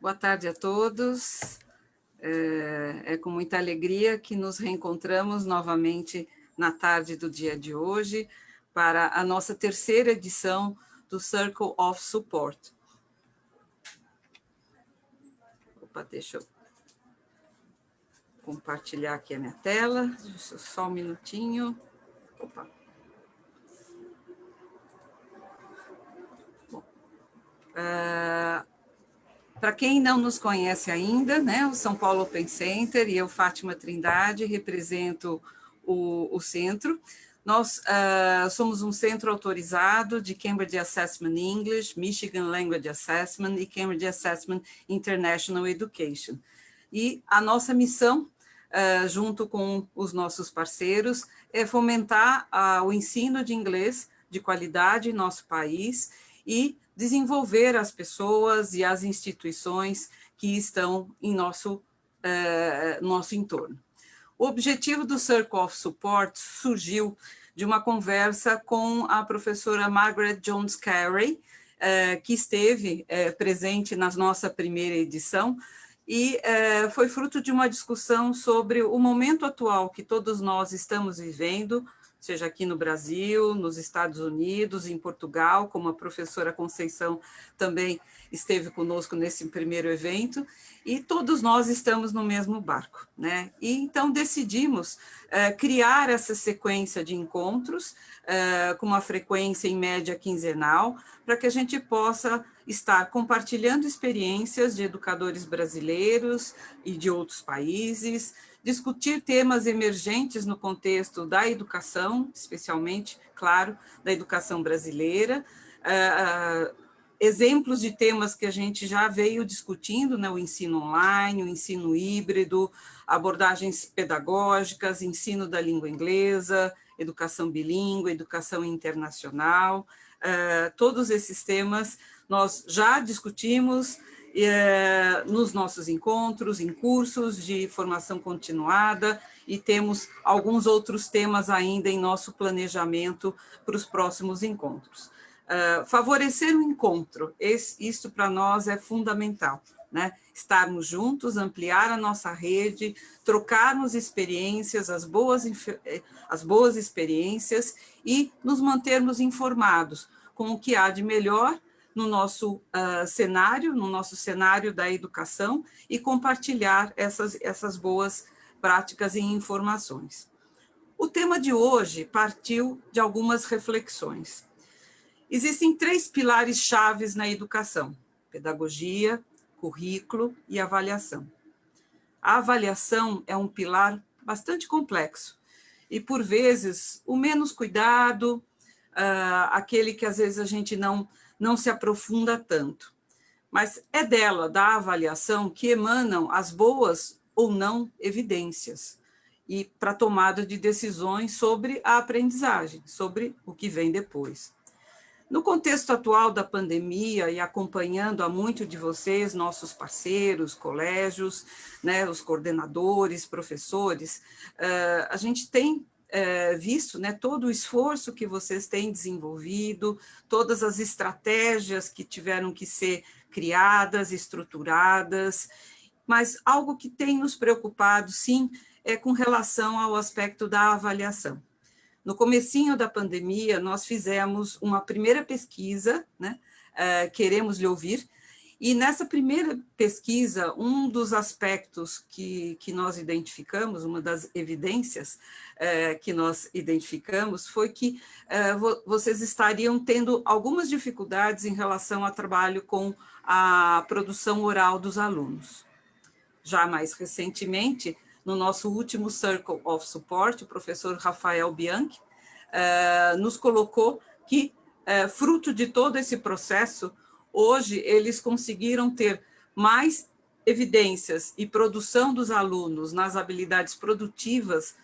Boa tarde a todos. É com muita alegria que nos reencontramos novamente na tarde do dia de hoje para a nossa terceira edição do Circle of Support. Opa, deixa eu compartilhar aqui a minha tela, só um minutinho. Opa. Para quem não nos conhece ainda, né, o São Paulo Open Center e eu, Fátima Trindade, represento o centro. Nós somos um centro autorizado de Cambridge Assessment English, Michigan Language Assessment e Cambridge Assessment International Education. E a nossa missão, junto com os nossos parceiros, é fomentar o ensino de inglês de qualidade em nosso país e desenvolver as pessoas e as instituições que estão em nosso entorno. O objetivo do Circle of Support surgiu de uma conversa com a professora Margaret Jones Carey, que esteve presente na nossa primeira edição, e foi fruto de uma discussão sobre o momento atual que todos nós estamos vivendo, seja aqui no Brasil, nos Estados Unidos, em Portugal, como a professora Conceição também esteve conosco nesse primeiro evento, e todos nós estamos no mesmo barco, né? E então decidimos criar essa sequência de encontros com uma frequência em média quinzenal, para que a gente possa estar compartilhando experiências de educadores brasileiros e de outros países, discutir temas emergentes no contexto da educação, especialmente, claro, da educação brasileira, exemplos de temas que a gente já veio discutindo, né, o ensino online, o ensino híbrido, abordagens pedagógicas, ensino da língua inglesa, educação bilíngue, educação internacional, todos esses temas nós já discutimos nos nossos encontros, em cursos de formação continuada, e temos alguns outros temas ainda em nosso planejamento para os próximos encontros. Favorecer o encontro, isso para nós é fundamental, né? Estarmos juntos, ampliar a nossa rede, trocarmos experiências, as boas experiências, e nos mantermos informados com o que há de melhor no nosso cenário da educação, e compartilhar essas boas práticas e informações. O tema de hoje partiu de algumas reflexões. Existem 3 pilares chaves na educação: pedagogia, currículo e avaliação. A avaliação é um pilar bastante complexo e, por vezes, o menos cuidado, aquele que às vezes a gente não se aprofunda tanto. Mas é da avaliação, que emanam as boas ou não evidências e para tomada de decisões sobre a aprendizagem, sobre o que vem depois. No contexto atual da pandemia, e acompanhando a muito de vocês, nossos parceiros, colégios, né, os coordenadores, professores, a gente tem visto, né, todo o esforço que vocês têm desenvolvido, todas as estratégias que tiveram que ser criadas, estruturadas, mas algo que tem nos preocupado, sim, é com relação ao aspecto da avaliação. No comecinho da pandemia, nós fizemos uma primeira pesquisa, né, Queremos Lhe Ouvir, e nessa primeira pesquisa, um dos aspectos que nós identificamos, uma das evidências que nós identificamos, foi que vocês estariam tendo algumas dificuldades em relação ao trabalho com a produção oral dos alunos. Já mais recentemente, no nosso último Circle of Support, o professor Rafael Bianchi nos colocou que, fruto de todo esse processo, hoje eles conseguiram ter mais evidências e produção dos alunos nas habilidades produtivas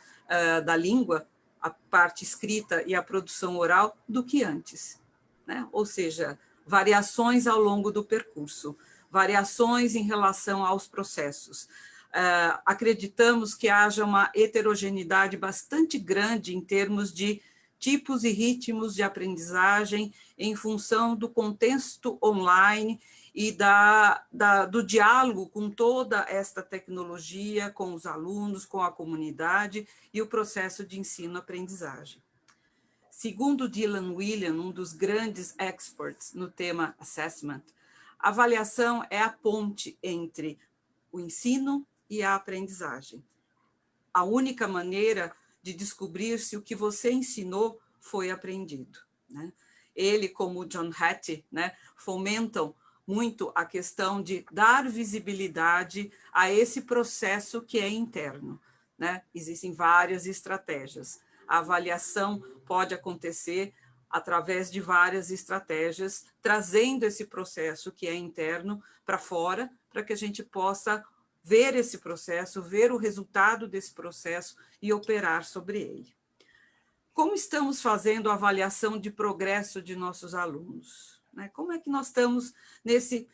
da língua, a parte escrita e a produção oral, do que antes, né? Ou seja, variações ao longo do percurso, variações em relação aos processos. Acreditamos que haja uma heterogeneidade bastante grande em termos de tipos e ritmos de aprendizagem em função do contexto online e do diálogo com toda esta tecnologia, com os alunos, com a comunidade e o processo de ensino-aprendizagem. Segundo Dylan Wilian, um dos grandes experts no tema assessment, a avaliação é a ponte entre o ensino e a aprendizagem. A única maneira de descobrir se o que você ensinou foi aprendido, né? Ele, como John Hattie, né, fomentam muito a questão de dar visibilidade a esse processo que é interno, né? Existem várias estratégias. A avaliação pode acontecer através de várias estratégias, trazendo esse processo que é interno para fora, para que a gente possa ver esse processo, ver o resultado desse processo e operar sobre ele. Como estamos fazendo a avaliação de progresso de nossos alunos? Como é que nós estamos, nesse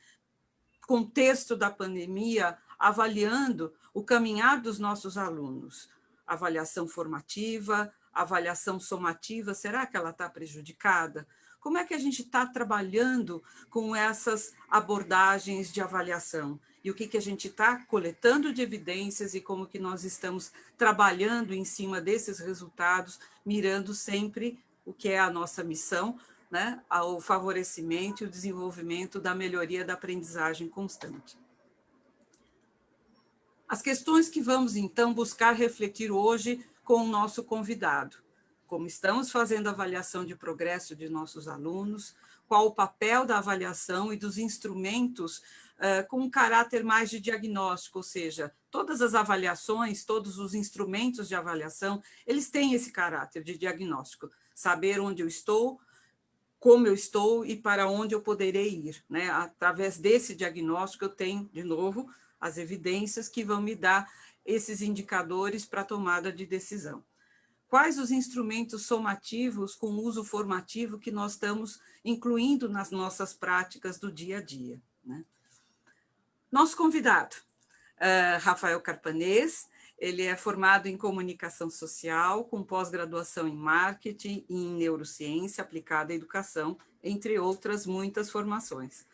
contexto da pandemia, avaliando o caminhar dos nossos alunos? Avaliação formativa, avaliação somativa, será que ela está prejudicada? Como é que a gente está trabalhando com essas abordagens de avaliação? E o que a gente está coletando de evidências e como que nós estamos trabalhando em cima desses resultados, mirando sempre o que é a nossa missão, né, ao favorecimento e o desenvolvimento da melhoria da aprendizagem constante. As questões que vamos, então, buscar refletir hoje com o nosso convidado. Como estamos fazendo a avaliação de progresso de nossos alunos, qual o papel da avaliação e dos instrumentos com um caráter mais de diagnóstico, ou seja, todas as avaliações, todos os instrumentos de avaliação, eles têm esse caráter de diagnóstico, saber onde eu estou, como eu estou e para onde eu poderei ir, né? Através desse diagnóstico eu tenho, de novo, as evidências que vão me dar esses indicadores para a tomada de decisão. Quais os instrumentos somativos com uso formativo que nós estamos incluindo nas nossas práticas do dia a dia, né? Nosso convidado, Rafael Carpanês, ele é formado em comunicação social, com pós-graduação em marketing e em neurociência aplicada à educação, entre outras muitas formações.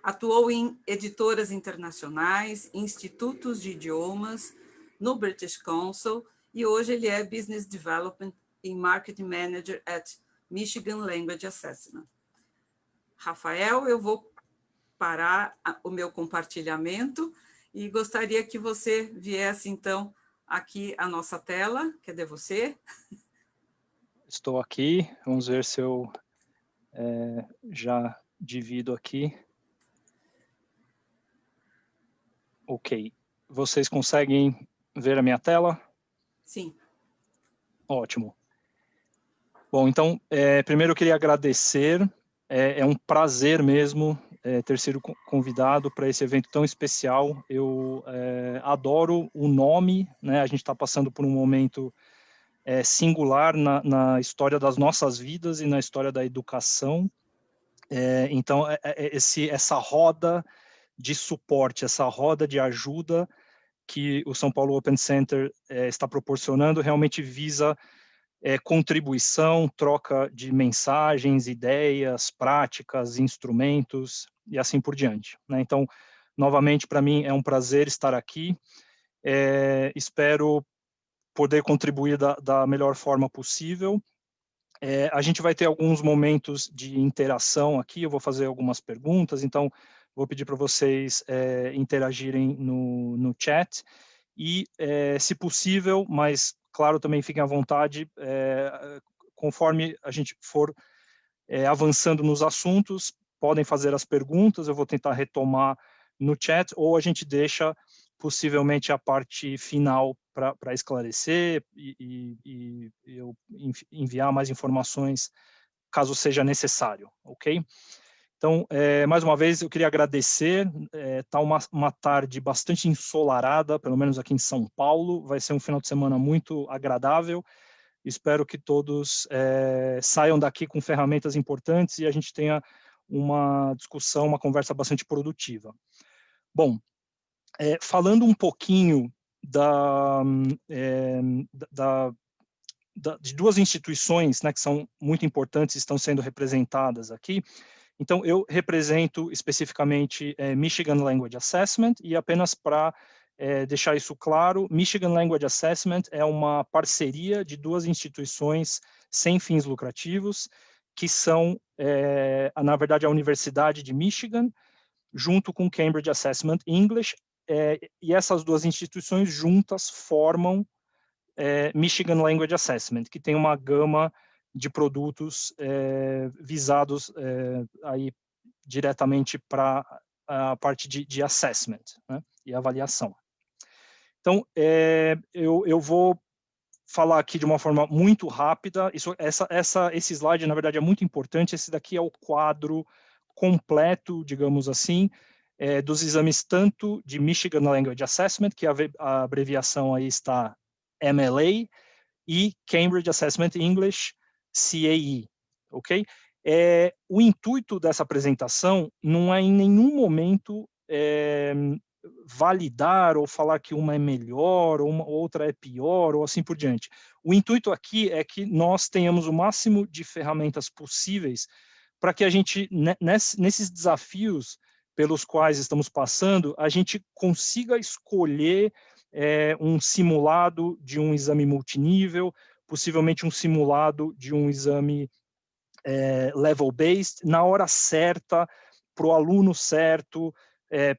Atuou em editoras internacionais, institutos de idiomas, no British Council, e hoje ele é Business Development e Marketing Manager at Michigan Language Assessment. Rafael, eu vou parar o meu compartilhamento e gostaria que você viesse, então, aqui à nossa tela. Cadê você? Estou aqui. Vamos ver se eu já divido aqui. Ok. Vocês conseguem ver a minha tela? Sim. Ótimo. Bom, então, primeiro eu queria agradecer. É um prazer mesmo ter sido convidado para esse evento tão especial. Eu adoro o nome, né? A gente está passando por um momento singular na história das nossas vidas e na história da educação. Então, essa roda de suporte, essa roda de ajuda que o São Paulo Open Center está proporcionando realmente visa contribuição, troca de mensagens, ideias, práticas, instrumentos e assim por diante, né? Então, novamente, para mim é um prazer estar aqui. Espero poder contribuir da melhor forma possível. A gente vai ter alguns momentos de interação aqui, eu vou fazer algumas perguntas, então vou pedir para vocês interagirem no chat e, se possível, mas claro, também fiquem à vontade, conforme a gente for avançando nos assuntos, podem fazer as perguntas, eu vou tentar retomar no chat, ou a gente deixa possivelmente a parte final para esclarecer e eu enviar mais informações caso seja necessário, ok? Então, mais uma vez, eu queria agradecer. Está uma tarde bastante ensolarada, pelo menos aqui em São Paulo. Vai ser um final de semana muito agradável. Espero que todos saiam daqui com ferramentas importantes e a gente tenha uma discussão, uma conversa bastante produtiva. Bom, falando um pouquinho de duas instituições, né, que são muito importantes e estão sendo representadas aqui, Então, eu represento especificamente Michigan Language Assessment, e apenas para deixar isso claro, Michigan Language Assessment é uma parceria de duas instituições sem fins lucrativos, que são, na verdade, a Universidade de Michigan, junto com Cambridge Assessment English, e essas duas instituições juntas formam Michigan Language Assessment, que tem uma gama de produtos visados aí diretamente para a parte de assessment, né, e avaliação. Então, eu vou falar aqui de uma forma muito rápida. Esse slide, na verdade, é muito importante. Esse daqui é o quadro completo, digamos assim, dos exames tanto de Michigan Language Assessment, que a abreviação aí está MLA, e Cambridge Assessment English, CAE, ok? O intuito dessa apresentação não é em nenhum momento validar ou falar que uma é melhor ou outra é pior ou assim por diante. O intuito aqui é que nós tenhamos o máximo de ferramentas possíveis para que a gente, nesses desafios pelos quais estamos passando, a gente consiga escolher um simulado de um exame multinível, possivelmente um simulado de um exame level-based, na hora certa, para o aluno certo,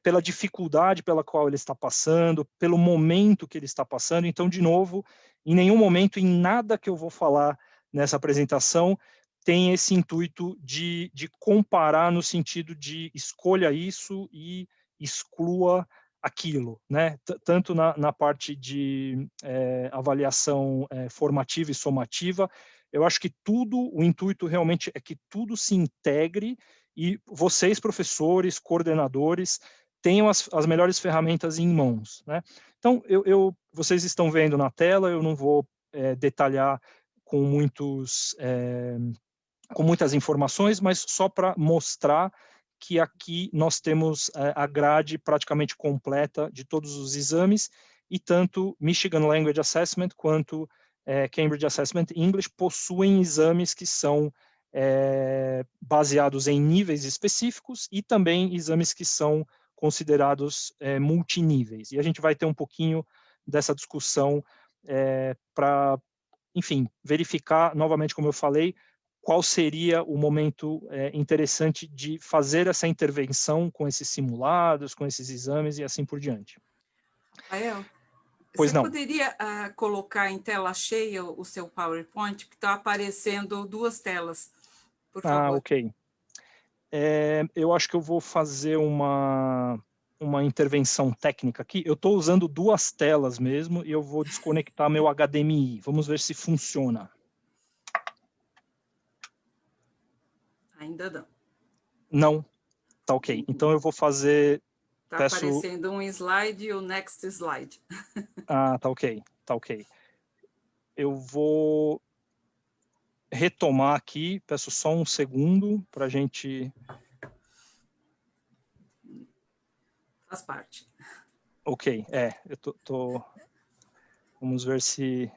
pela dificuldade pela qual ele está passando, pelo momento que ele está passando. Então, de novo, em nenhum momento, em nada que eu vou falar nessa apresentação, tem esse intuito de comparar no sentido de escolha isso e exclua aquilo, né? Tanto na parte de avaliação formativa e somativa. Eu acho que o intuito realmente é que tudo se integre e vocês, professores, coordenadores, tenham as melhores ferramentas em mãos, né? Então, vocês estão vendo na tela, eu não vou detalhar com muitas informações, mas só para mostrar que aqui nós temos a grade praticamente completa de todos os exames, e tanto Michigan Language Assessment quanto Cambridge Assessment English possuem exames que são baseados em níveis específicos e também exames que são considerados multiníveis. E a gente vai ter um pouquinho dessa discussão para, enfim, verificar, novamente, como eu falei, qual seria o momento interessante de fazer essa intervenção com esses simulados, com esses exames e assim por diante. Rafael, pois você não. Poderia colocar em tela cheia o seu PowerPoint, que está aparecendo duas telas, por favor. Ok. Eu acho que eu vou fazer uma intervenção técnica aqui. Eu estou usando duas telas mesmo e eu vou desconectar meu HDMI. Vamos ver se funciona. Ainda não. Não? Tá ok. Então eu vou fazer... Está aparecendo um slide e o next slide. Tá ok. Tá ok. Eu vou retomar aqui. Peço só um segundo para a gente... Faz parte. Ok, eu tô... Vamos ver se...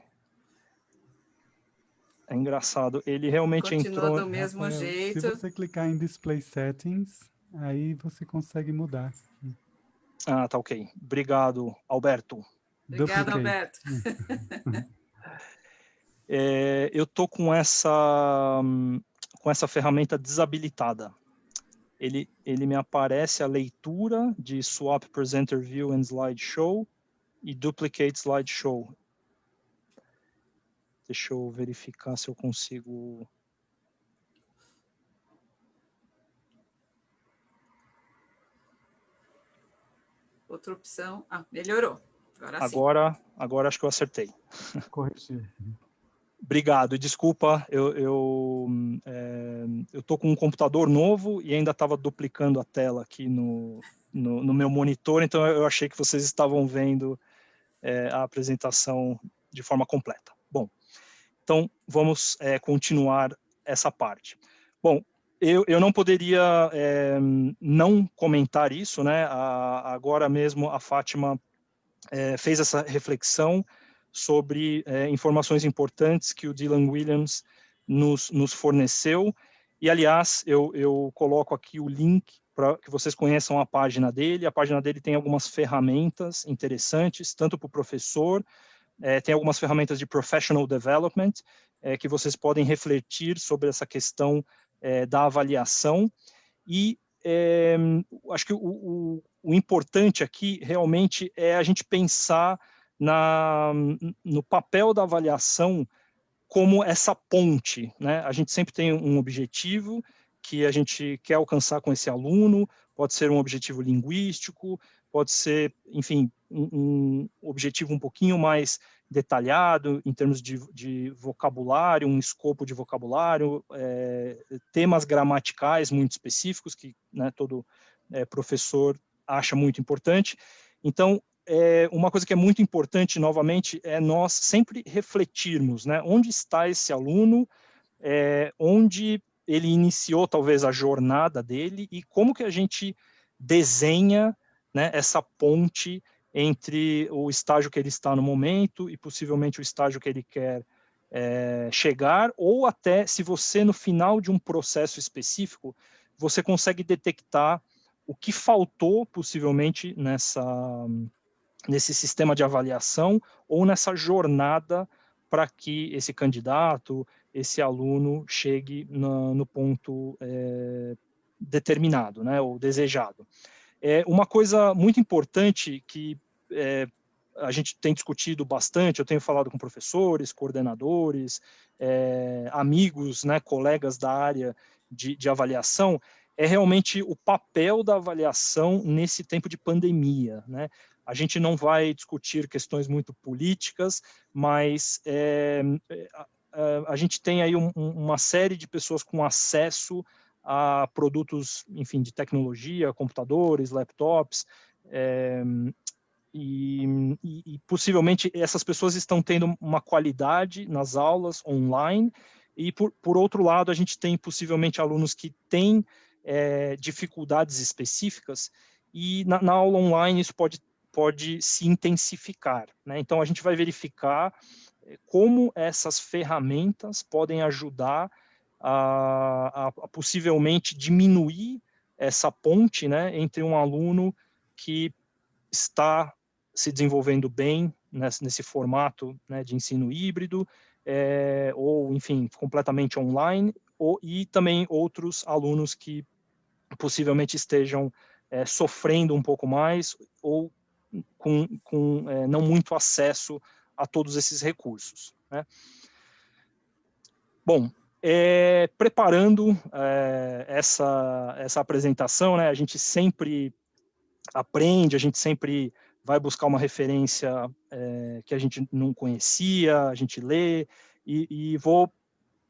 É engraçado, ele realmente Continua entrou... do mesmo Rafael, jeito. se você clicar em Display Settings, aí você consegue mudar. Tá ok. Obrigado, Alberto. Obrigada, Duplicate. Alberto. Eu tô com essa ferramenta desabilitada. Ele me aparece a leitura de Swap Presenter View and Slideshow e Duplicate Slideshow. Deixa eu verificar se eu consigo... Outra opção. Melhorou. Agora acho que eu acertei. Corrigir. Obrigado, desculpa, eu tô com um computador novo e ainda estava duplicando a tela aqui no meu monitor, então eu achei que vocês estavam vendo a apresentação de forma completa. Bom, então vamos continuar essa parte. Bom, eu não poderia não comentar isso, né? Agora mesmo a Fátima fez essa reflexão sobre informações importantes que o Dylan Williams nos forneceu, E, aliás, eu coloco aqui o link para que vocês conheçam a página dele. A página dele tem algumas ferramentas interessantes, tanto para o professor, tem algumas ferramentas de professional development, que vocês podem refletir sobre essa questão da avaliação. E acho que o importante aqui realmente é a gente pensar no papel da avaliação como essa ponte, né? A gente sempre tem um objetivo que a gente quer alcançar com esse aluno, pode ser um objetivo linguístico, pode ser, enfim, um objetivo um pouquinho mais detalhado em termos de vocabulário, um escopo de vocabulário, temas gramaticais muito específicos que, né, todo professor acha muito importante. Então, uma coisa que é muito importante, novamente, é nós sempre refletirmos, né? Onde está esse aluno, onde ele iniciou, talvez, a jornada dele e como que a gente desenha, né, essa ponte entre o estágio que ele está no momento e possivelmente o estágio que ele quer chegar, ou até se você, no final de um processo específico, você consegue detectar o que faltou, possivelmente, nesse sistema de avaliação ou nessa jornada para que esse candidato, esse aluno chegue no ponto determinado, né, ou desejado. Uma coisa muito importante que a gente tem discutido bastante, eu tenho falado com professores, coordenadores, amigos, né, colegas da área de avaliação, é realmente o papel da avaliação nesse tempo de pandemia, né? A gente não vai discutir questões muito políticas, mas a gente tem aí uma série de pessoas com acesso a produtos, enfim, de tecnologia, computadores, laptops, e possivelmente essas pessoas estão tendo uma qualidade nas aulas online, e por outro lado a gente tem possivelmente alunos que têm dificuldades específicas, e na aula online isso pode se intensificar, né? Então a gente vai verificar como essas ferramentas podem ajudar a possivelmente diminuir essa ponte, né, entre um aluno que está se desenvolvendo bem nesse formato, né, de ensino híbrido, ou, enfim, completamente online, e também outros alunos que possivelmente estejam sofrendo um pouco mais ou com não muito acesso a todos esses recursos, né? Bom, preparando essa apresentação, né, a gente sempre aprende, a gente sempre vai buscar uma referência que a gente não conhecia, a gente lê, e vou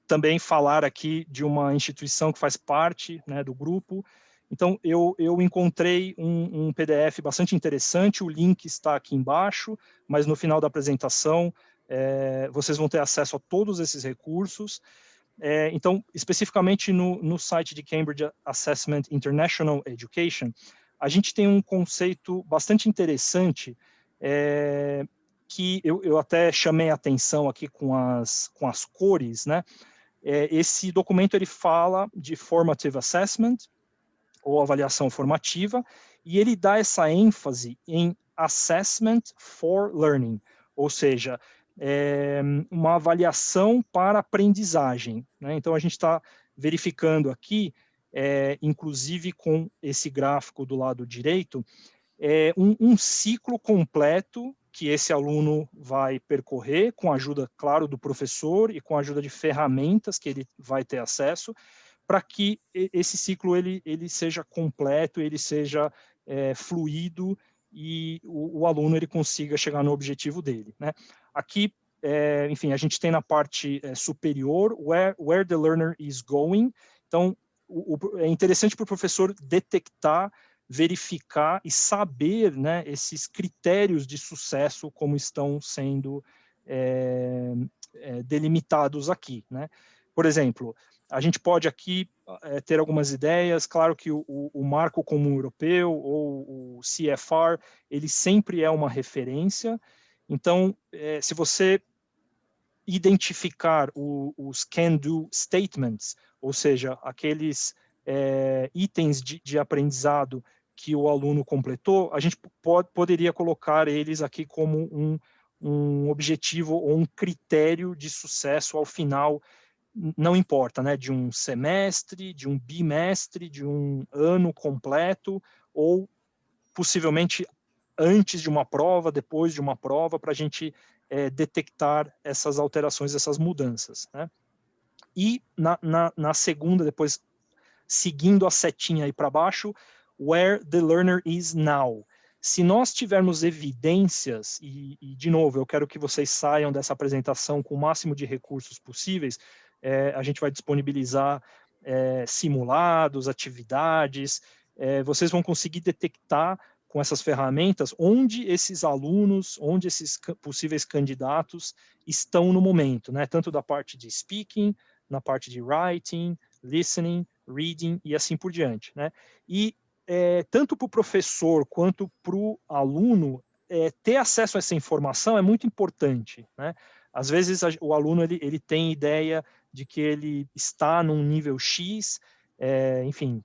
também falar aqui de uma instituição que faz parte, né, do grupo. Então, eu encontrei um PDF bastante interessante, o link está aqui embaixo, mas no final da apresentação vocês vão ter acesso a todos esses recursos. Então, especificamente no site de Cambridge Assessment International Education, a gente tem um conceito bastante interessante, que eu até chamei a atenção aqui com as cores, né? Esse documento ele fala de formative assessment, ou avaliação formativa, e ele dá essa ênfase em assessment for learning, ou seja, uma avaliação para aprendizagem, né? Então a gente está verificando aqui, inclusive com esse gráfico do lado direito, um ciclo completo que esse aluno vai percorrer com a ajuda, claro, do professor e com a ajuda de ferramentas que ele vai ter acesso, para que esse ciclo ele seja completo, ele seja fluido e o aluno ele consiga chegar no objetivo dele, né? Aqui, enfim, a gente tem na parte superior where the learner is going. Então, é interessante para o professor detectar, verificar e saber, né, esses critérios de sucesso como estão sendo delimitados aqui, né? Por exemplo, a gente pode aqui ter algumas ideias, claro que o Marco Comum Europeu ou o CFR, ele sempre é uma referência, então, se você identificar os can-do statements, ou seja, aqueles itens de aprendizado que o aluno completou, a gente poderia colocar eles aqui como um objetivo ou um critério de sucesso ao final, não importa, né, de um semestre, de um bimestre, de um ano completo, ou possivelmente antes de uma prova, depois de uma prova, para a gente detectar essas alterações, essas mudanças, né? E na segunda, depois, seguindo a setinha aí para baixo, where the learner is now. Se nós tivermos evidências, e de novo, eu quero que vocês saiam dessa apresentação com o máximo de recursos possíveis, a gente vai disponibilizar simulados, atividades, vocês vão conseguir detectar com essas ferramentas onde esses alunos, onde esses possíveis candidatos estão no momento, né? Tanto da parte de speaking, na parte de writing, listening, reading e assim por diante, né? E tanto para o professor quanto para o aluno, ter acesso a essa informação é muito importante, né? Às vezes o aluno ele tem ideia de que ele está num nível X, enfim,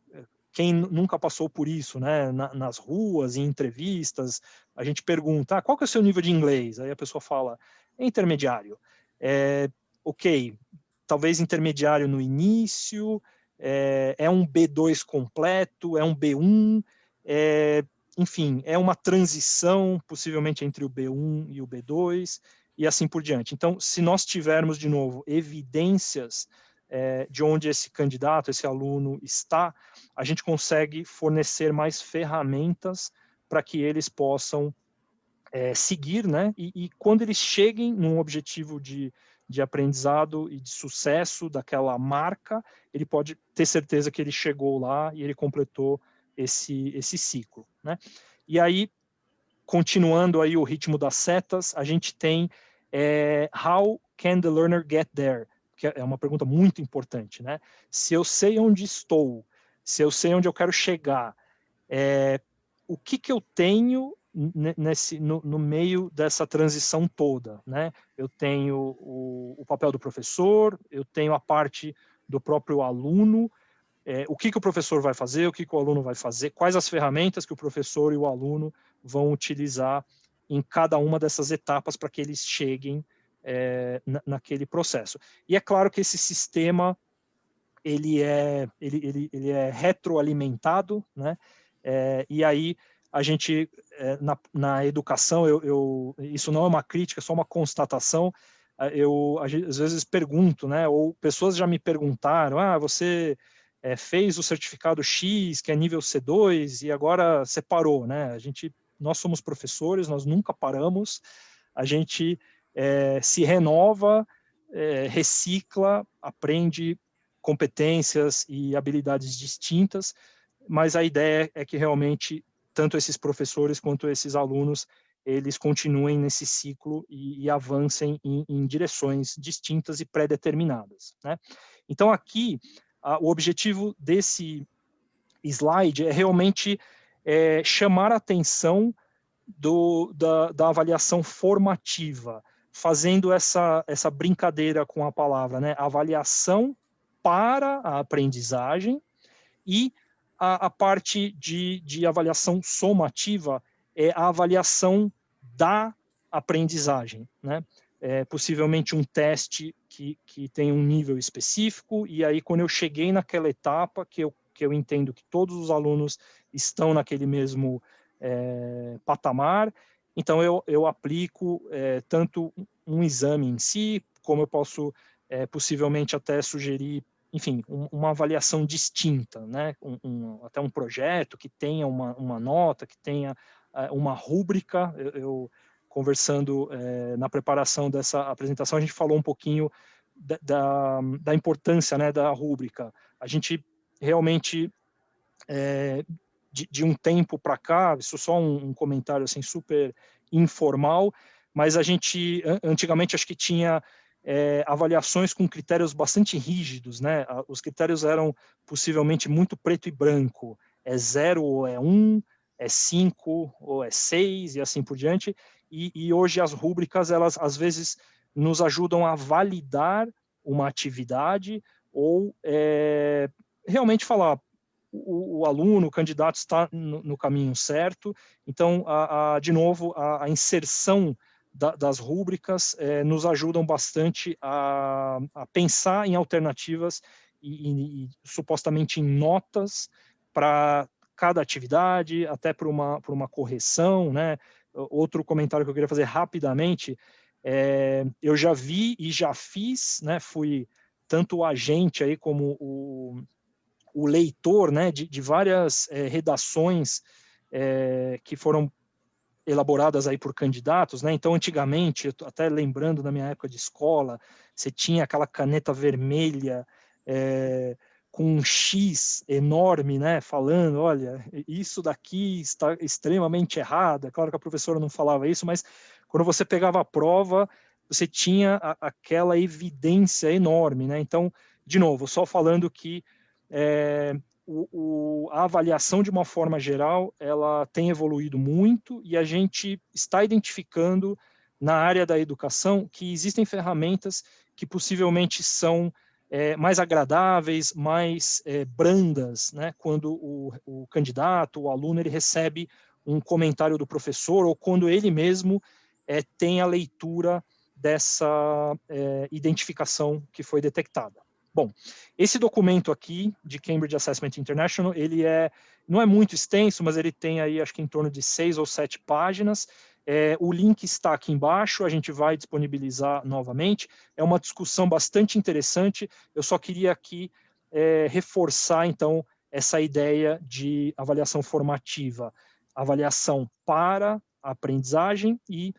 quem nunca passou por isso, né? Nas ruas, em entrevistas, a gente pergunta, qual que é o seu nível de inglês? Aí a pessoa fala, intermediário. Ok, talvez intermediário no início, é um B2 completo, é um B1, enfim, é uma transição, possivelmente entre o B1 e o B2, e assim por diante. Então, se nós tivermos, de novo, evidências de onde esse candidato, esse aluno está, a gente consegue fornecer mais ferramentas para que eles possam seguir, né? E quando eles cheguem num objetivo de aprendizado e de sucesso daquela marca, ele pode ter certeza que ele chegou lá e ele completou esse ciclo, né? E aí, continuando aí o ritmo das setas, a gente tem how can the learner get there? Que é uma pergunta muito importante, né? Se eu sei onde estou, se eu sei onde eu quero chegar, o que eu tenho no meio dessa transição toda, né? Eu tenho o papel do professor, eu tenho a parte do próprio aluno, o que o professor vai fazer, o que o aluno vai fazer, quais as ferramentas que o professor e o aluno vão utilizar em cada uma dessas etapas para que eles cheguem naquele processo. E é claro que esse sistema ele é retroalimentado, né? E aí a gente, na educação, isso não é uma crítica, é só uma constatação, eu às vezes pergunto, né? Ou pessoas já me perguntaram, você fez o certificado X, que é nível C2, e agora você parou, né? Nós somos professores, nós nunca paramos, a gente se renova, recicla, aprende competências e habilidades distintas, mas a ideia é que realmente tanto esses professores quanto esses alunos eles continuem nesse ciclo e avancem em direções distintas e pré-determinadas, né? Então aqui o objetivo desse slide é realmente chamar a atenção da avaliação formativa, fazendo essa brincadeira com a palavra, né? Avaliação para a aprendizagem, e a parte de avaliação somativa é a avaliação da aprendizagem, né? Possivelmente um teste que tem um nível específico, e aí quando eu cheguei naquela etapa que eu entendo que todos os alunos estão naquele mesmo patamar, então eu aplico tanto um exame em si, como eu posso possivelmente até sugerir, enfim, uma avaliação distinta, né? Até um projeto que tenha uma nota, que tenha uma rúbrica. Eu conversando na preparação dessa apresentação, a gente falou um pouquinho da importância, né, da rúbrica. A gente realmente, de um tempo para cá, isso só um comentário assim, super informal, mas a gente, antigamente, acho que tinha avaliações com critérios bastante rígidos, né? Os critérios eram possivelmente muito preto e branco, 0 ou é 1, é 5 ou é 6 e assim por diante, e hoje as rúbricas, elas às vezes nos ajudam a validar uma atividade ou realmente falar o aluno, o candidato está no caminho certo. Então, de novo, a inserção das rúbricas nos ajudam bastante a pensar em alternativas e supostamente em notas para cada atividade, até por uma correção, né? Outro comentário que eu queria fazer rapidamente, eu já vi e já fiz, né? Fui tanto o agente aí como o leitor, né? De várias redações que foram elaboradas aí por candidatos, né? Então, antigamente, eu tô até lembrando da minha época de escola, você tinha aquela caneta vermelha com um X enorme, né? Falando, olha, isso daqui está extremamente errado. É claro que a professora não falava isso, mas quando você pegava a prova, você tinha aquela evidência enorme, né? Então, de novo, só falando que a avaliação, de uma forma geral, ela tem evoluído muito e a gente está identificando na área da educação que existem ferramentas que possivelmente são mais agradáveis, mais brandas, né? Quando o candidato, o aluno, ele recebe um comentário do professor ou quando ele mesmo tem a leitura dessa identificação que foi detectada. Bom, esse documento aqui, de Cambridge Assessment International, ele não é muito extenso, mas ele tem aí, acho que em torno de 6 ou 7 páginas. O link está aqui embaixo, a gente vai disponibilizar novamente. É uma discussão bastante interessante. Eu só queria aqui reforçar, então, essa ideia de avaliação formativa. Avaliação para a aprendizagem e,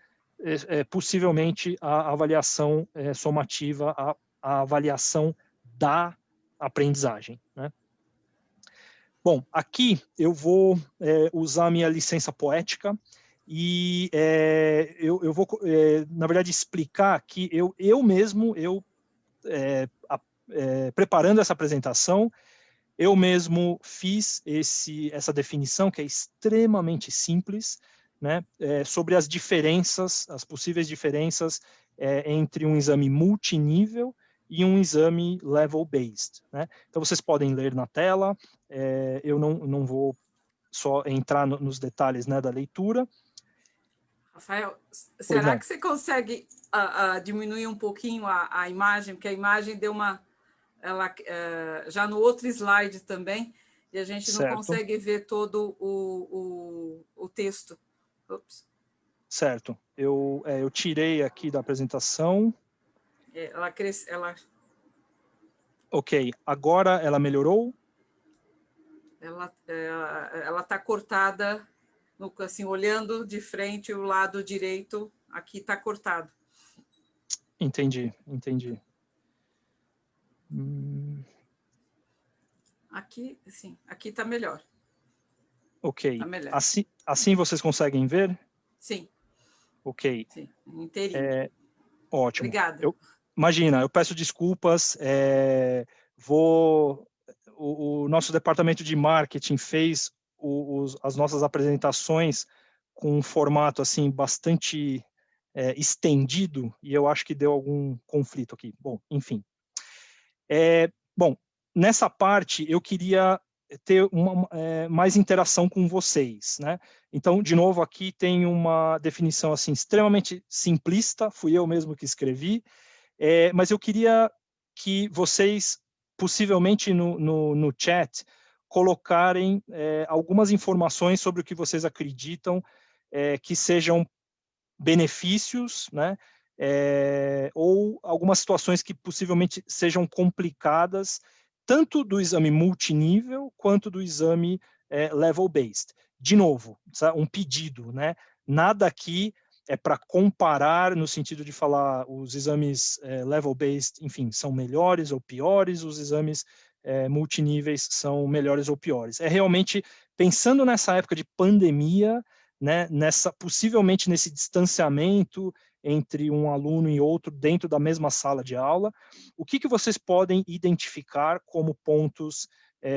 possivelmente, a avaliação somativa, a avaliação da aprendizagem, né? Bom, aqui eu vou usar a minha licença poética e eu vou, na verdade, explicar que eu mesmo, preparando essa apresentação, eu mesmo fiz essa definição, que é extremamente simples, né, sobre as diferenças, as possíveis diferenças entre um exame multinível e um exame level-based, né? Então, vocês podem ler na tela, eu não vou só entrar nos detalhes, né, da leitura. Rafael, será que você consegue diminuir um pouquinho a imagem? Porque a imagem deu já no outro slide também, e a gente não consegue ver todo o texto. Ups. Certo. Eu tirei aqui da apresentação. Ok, agora ela melhorou? Ela está cortada, assim, olhando de frente, o lado direito aqui está cortado. Entendi. Aqui, sim, aqui está melhor. Ok. Tá melhor. Assim vocês conseguem ver? Sim. Ok. Sim, inteirinho. Ótimo. Obrigada. Imagina, eu peço desculpas, o nosso departamento de marketing fez as nossas apresentações com um formato assim bastante estendido e eu acho que deu algum conflito aqui. Bom, enfim. Bom, nessa parte eu queria ter mais interação com vocês, né? Então, de novo, aqui tem uma definição assim extremamente simplista, fui eu mesmo que escrevi, mas eu queria que vocês, possivelmente no chat, colocarem algumas informações sobre o que vocês acreditam que sejam benefícios, né? Ou algumas situações que possivelmente sejam complicadas, tanto do exame multinível quanto do exame level-based. De novo, um pedido, né? Nada aqui é para comparar no sentido de falar os exames level-based, enfim, são melhores ou piores, os exames multiníveis são melhores ou piores. É realmente pensando nessa época de pandemia, né, possivelmente nesse distanciamento entre um aluno e outro dentro da mesma sala de aula, o que vocês podem identificar como pontos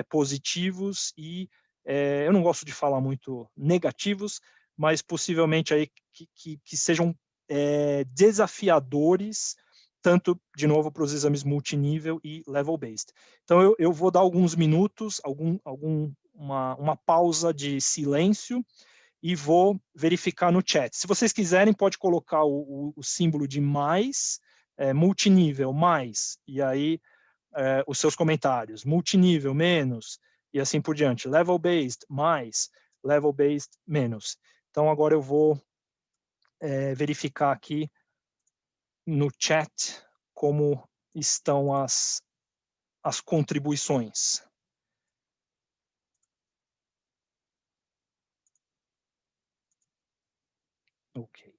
positivos e, eu não gosto de falar muito negativos, mas possivelmente aí que sejam desafiadores, tanto, de novo, para os exames multinível e level-based. Então, eu vou dar alguns minutos, uma pausa de silêncio, e vou verificar no chat. Se vocês quiserem, pode colocar o símbolo de mais, multinível, mais, e aí os seus comentários. Multinível, menos, e assim por diante. Level-based, mais, level-based, menos. Então, agora eu vou verificar aqui no chat como estão as contribuições. Ok.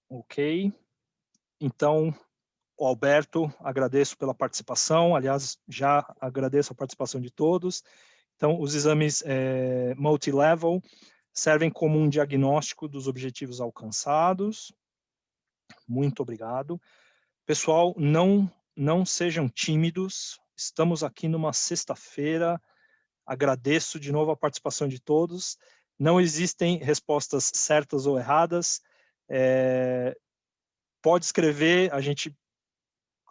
Ok. Então, o Alberto, agradeço pela participação. Aliás, já agradeço a participação de todos. Então, os exames multilevel servem como um diagnóstico dos objetivos alcançados. Muito obrigado. Pessoal, não sejam tímidos. Estamos aqui numa sexta-feira. Agradeço de novo a participação de todos. Não existem respostas certas ou erradas. Pode escrever, a gente,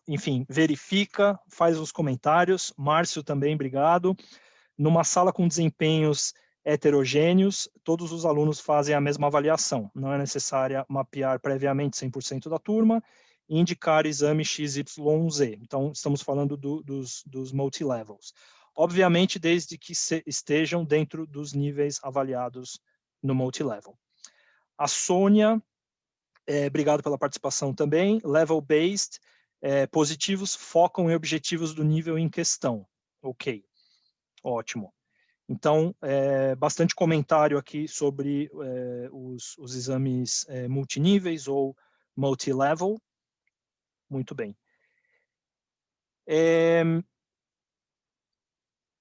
enfim, verifica, faz os comentários. Márcio também, obrigado. Numa sala com desempenhos heterogêneos, todos os alunos fazem a mesma avaliação. Não é necessário mapear previamente 100% da turma e indicar exame XYZ. Então, estamos falando dos multilevels. Obviamente, desde que estejam dentro dos níveis avaliados no multilevel. A Sônia, obrigado pela participação também. Level-based, positivos focam em objetivos do nível em questão. Ok, ótimo. Então, bastante comentário aqui sobre os exames multiníveis ou multilevel. Muito bem.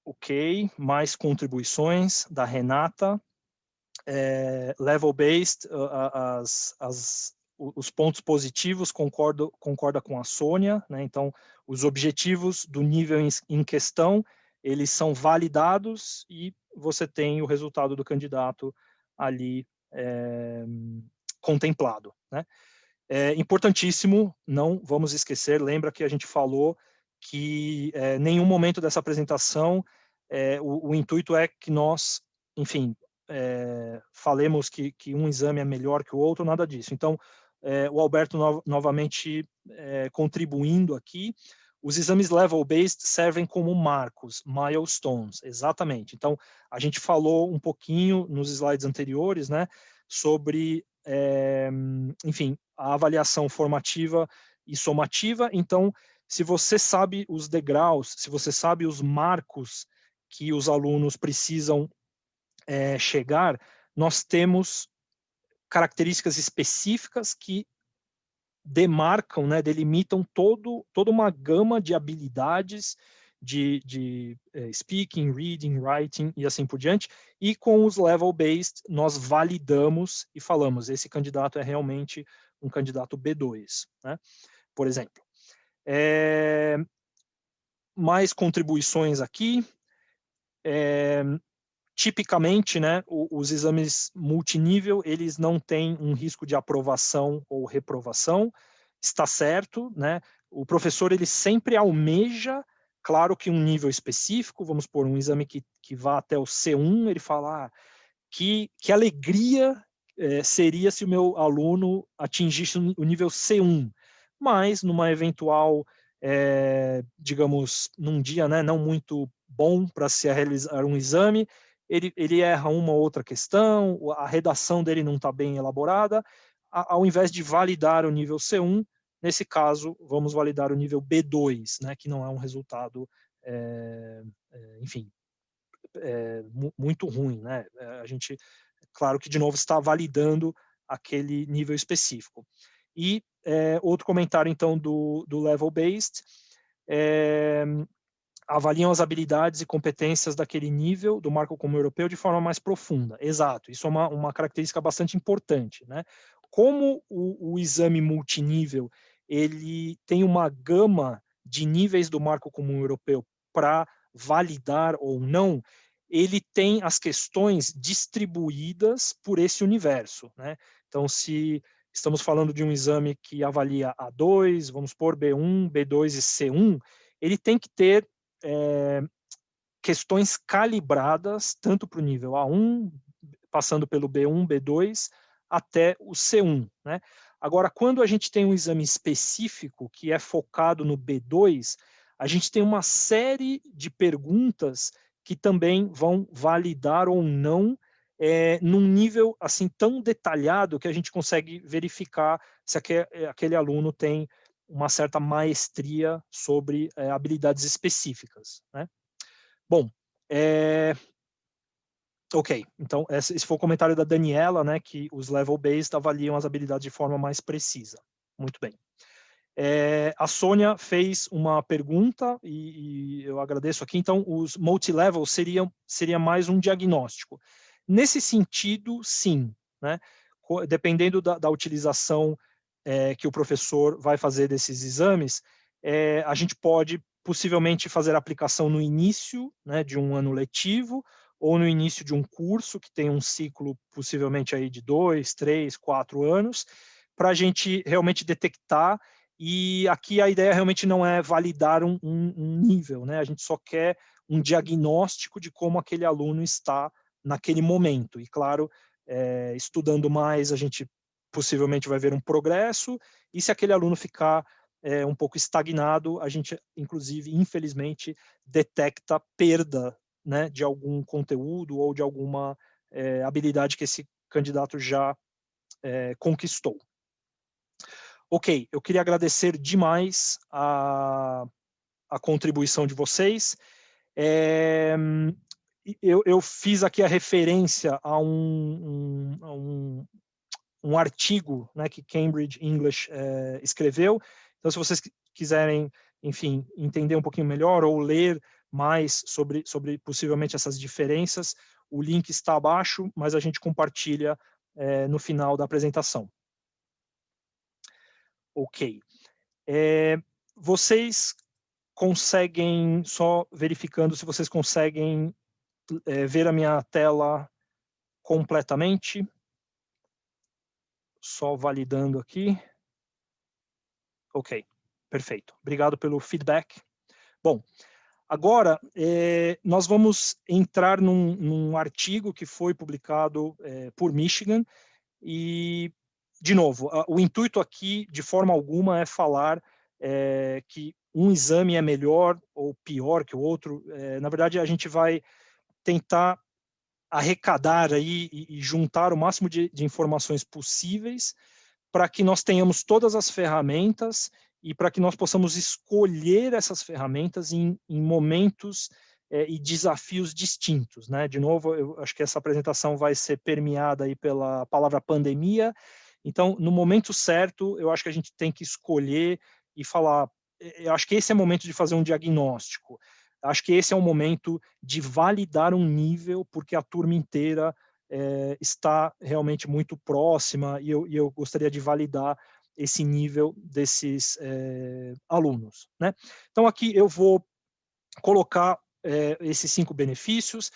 Ok, mais contribuições da Renata. Level-based, os pontos positivos, concorda com a Sônia, né? Então, os objetivos do nível em questão, eles são validados e você tem o resultado do candidato ali contemplado, né? Importantíssimo, não vamos esquecer, lembra que a gente falou que nenhum momento dessa apresentação o intuito é que nós, enfim, falemos que um exame é melhor que o outro, nada disso. Então, o Alberto novamente contribuindo aqui. Os exames level-based servem como marcos, milestones, exatamente. Então, a gente falou um pouquinho nos slides anteriores, né, sobre, enfim, a avaliação formativa e somativa. Então, se você sabe os degraus, se você sabe os marcos que os alunos precisam chegar, nós temos características específicas que demarcam, né, delimitam toda uma gama de habilidades de speaking, reading, writing e assim por diante, e com os level-based nós validamos e falamos, esse candidato é realmente um candidato B2, né, por exemplo. Mais contribuições aqui. Tipicamente, né, os exames multinível, eles não têm um risco de aprovação ou reprovação, está certo, né? O professor, ele sempre almeja, claro que um nível específico, vamos por um exame que vá até o C1, ele fala, que alegria seria se o meu aluno atingisse o nível C1, mas numa eventual, digamos, num dia, né, não muito bom para se realizar um exame, ele erra uma ou outra questão, a redação dele não está bem elaborada, ao invés de validar o nível C1, nesse caso, vamos validar o nível B2, né, que não é um resultado, enfim, muito ruim, né? A gente, claro que, de novo, está validando aquele nível específico. E outro comentário, então, do level-based, avaliam as habilidades e competências daquele nível do marco comum europeu de forma mais profunda. Exato, isso é uma característica bastante importante, né? como o exame multinível ele tem uma gama de níveis do Marco Comum Europeu para validar ou não, ele tem as questões distribuídas por esse universo, né? Então, se estamos falando de um exame que avalia A2, vamos supor B1, B2 e C1, ele tem que ter questões calibradas tanto para o nível A1, passando pelo B1, B2, até o C1, né? Agora, quando a gente tem um exame específico que é focado no B2, a gente tem uma série de perguntas que também vão validar ou não num nível assim tão detalhado que a gente consegue verificar se aquele aluno tem uma certa maestria sobre habilidades específicas, né? Bom, ok, então esse foi o comentário da Daniela, né, que os level-based avaliam as habilidades de forma mais precisa. Muito bem. A Sônia fez uma pergunta, e eu agradeço aqui, então os multilevel seria mais um diagnóstico. Nesse sentido, sim, né, dependendo da utilização que o professor vai fazer desses exames, a gente pode possivelmente fazer a aplicação no início, né, de um ano letivo, ou no início de um curso que tem um ciclo possivelmente aí de 2, 3, 4 anos, para a gente realmente detectar. E aqui a ideia realmente não é validar um nível, né? A gente só quer um diagnóstico de como aquele aluno está naquele momento. E claro, estudando mais, a gente possivelmente vai ver um progresso, e se aquele aluno ficar um pouco estagnado, a gente, inclusive, infelizmente, detecta perda, né, de algum conteúdo ou de alguma habilidade que esse candidato já conquistou. Ok, eu queria agradecer demais a contribuição de vocês. Eu fiz aqui a referência a um artigo, né, que Cambridge English escreveu. Então, se vocês quiserem, enfim, entender um pouquinho melhor ou ler mais sobre possivelmente essas diferenças, o link está abaixo, mas a gente compartilha no final da apresentação. Ok. Vocês conseguem, só verificando se vocês conseguem ver a minha tela completamente. Só validando aqui. Ok, perfeito. Obrigado pelo feedback. Bom, agora nós vamos entrar num artigo que foi publicado por Michigan e, de novo, o intuito aqui, de forma alguma, é falar que um exame é melhor ou pior que o outro. Na verdade, a gente vai tentar arrecadar aí e juntar o máximo de informações possíveis para que nós tenhamos todas as ferramentas e para que nós possamos escolher essas ferramentas em momentos e desafios distintos, né? De novo, eu acho que essa apresentação vai ser permeada aí pela palavra pandemia. Então, no momento certo, eu acho que a gente tem que escolher e falar, eu acho que esse é o momento de fazer um diagnóstico. Acho que esse é o momento de validar um nível, porque a turma inteira está realmente muito próxima e eu gostaria de validar esse nível desses alunos, né? Então, aqui eu vou colocar esses 5 benefícios,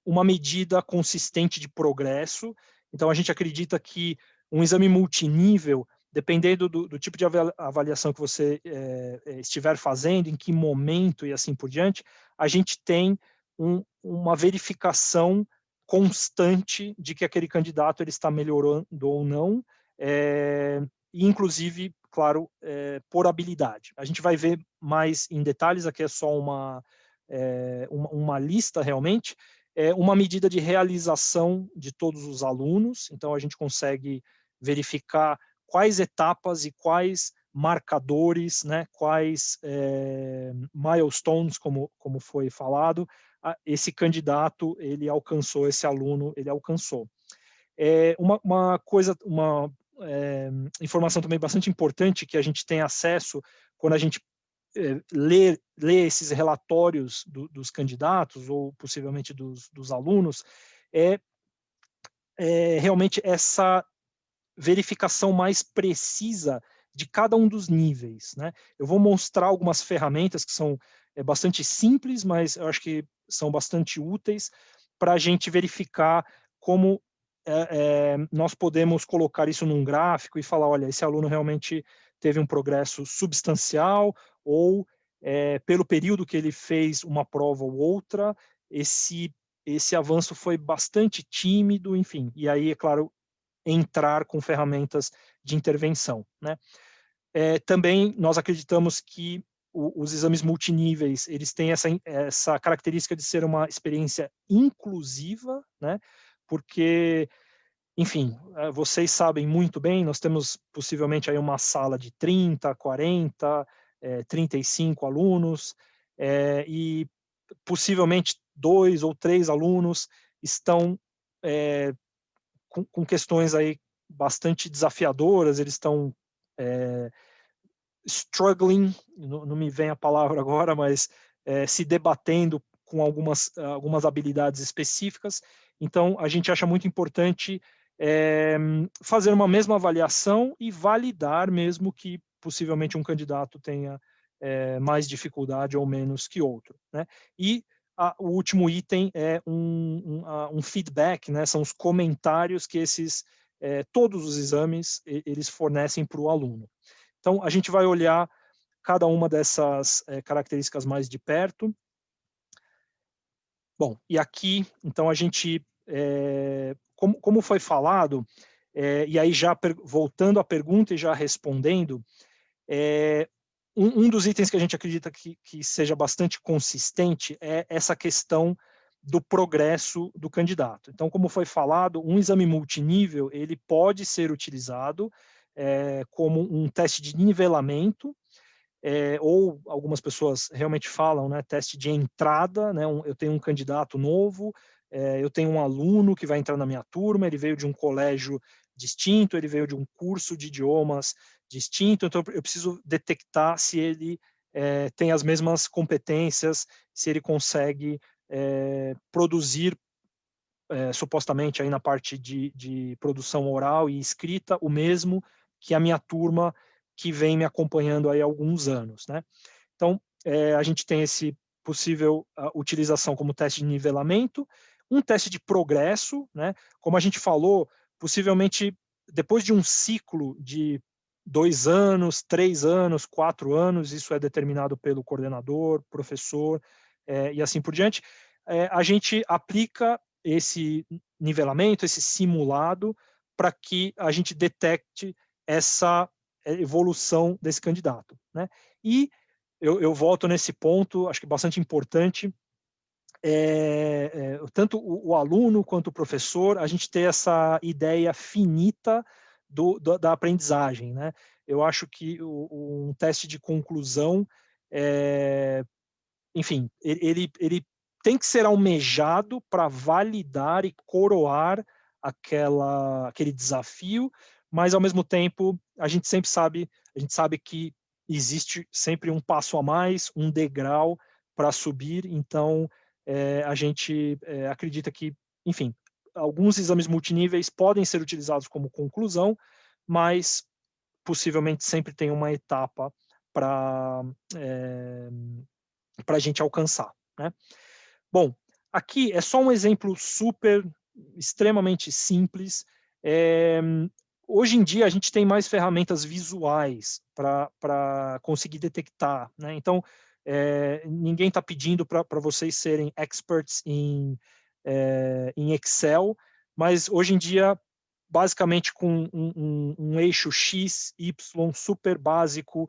uma medida consistente de progresso. Então, a gente acredita que um exame multinível, dependendo do tipo de avaliação que você estiver fazendo, em que momento e assim por diante, a gente tem uma verificação constante de que aquele candidato ele está melhorando ou não, inclusive, claro, por habilidade. A gente vai ver mais em detalhes, aqui é só uma lista realmente, uma medida de realização de todos os alunos, então a gente consegue verificar quais etapas e quais marcadores, né, quais milestones, como foi falado, esse candidato, ele alcançou, esse aluno, ele alcançou. Uma informação também bastante importante que a gente tem acesso quando a gente lê esses relatórios dos candidatos ou possivelmente dos alunos, realmente essa verificação mais precisa de cada um dos níveis, né? Eu vou mostrar algumas ferramentas que são bastante simples, mas eu acho que são bastante úteis para a gente verificar como nós podemos colocar isso num gráfico e falar, olha, esse aluno realmente teve um progresso substancial, ou pelo período que ele fez uma prova ou outra, esse avanço foi bastante tímido, enfim. E aí, é claro, entrar com ferramentas de intervenção, né? Também nós acreditamos que os exames multiníveis, eles têm essa característica de ser uma experiência inclusiva, né? Porque, enfim, vocês sabem muito bem, nós temos possivelmente aí uma sala de 30, 40, 35 alunos, e possivelmente 2 ou 3 alunos estão com questões aí bastante desafiadoras, eles estão struggling, não me vem a palavra agora, mas se debatendo com algumas habilidades específicas. Então, a gente acha muito importante fazer uma mesma avaliação e validar mesmo que possivelmente um candidato tenha mais dificuldade ou menos que outro, né? E o último item é um feedback, né? São os comentários que todos os exames eles fornecem para o aluno. Então, a gente vai olhar cada uma dessas características mais de perto. Bom, e aqui, então, a gente, como foi falado, e aí já voltando à pergunta e já respondendo, um dos itens que a gente acredita que seja bastante consistente é essa questão do progresso do candidato. Então, como foi falado, um exame multinível, ele pode ser utilizado como um teste de nivelamento, ou algumas pessoas realmente falam, né, teste de entrada, né, eu tenho um candidato novo, eu tenho um aluno que vai entrar na minha turma, ele veio de um colégio distinto, ele veio de um curso de idiomas distinto, então eu preciso detectar se ele tem as mesmas competências, se ele consegue produzir supostamente aí na parte de produção oral e escrita o mesmo que a minha turma que vem me acompanhando aí há alguns anos, né? Então, a gente tem esse possível utilização como teste de nivelamento, um teste de progresso, né? Como a gente falou, possivelmente depois de um ciclo de 2 anos, 3 anos, 4 anos, isso é determinado pelo coordenador, professor, e assim por diante, a gente aplica esse nivelamento, esse simulado, para que a gente detecte essa evolução desse candidato, né? E eu volto nesse ponto, acho que bastante importante, tanto o aluno quanto o professor, a gente ter essa ideia finita da aprendizagem, né? Eu acho que um teste de conclusão, enfim, ele tem que ser almejado para validar e coroar aquele desafio, mas ao mesmo tempo a gente sabe que existe sempre um passo a mais, um degrau para subir, então a gente acredita que, enfim, alguns exames multiníveis podem ser utilizados como conclusão, mas possivelmente sempre tem uma etapa para a gente alcançar, né? Bom, aqui é só um exemplo extremamente simples. Hoje em dia a gente tem mais ferramentas visuais para conseguir detectar, né? Então, ninguém está pedindo para vocês serem experts em Excel, mas hoje em dia, basicamente com um eixo X, Y super básico,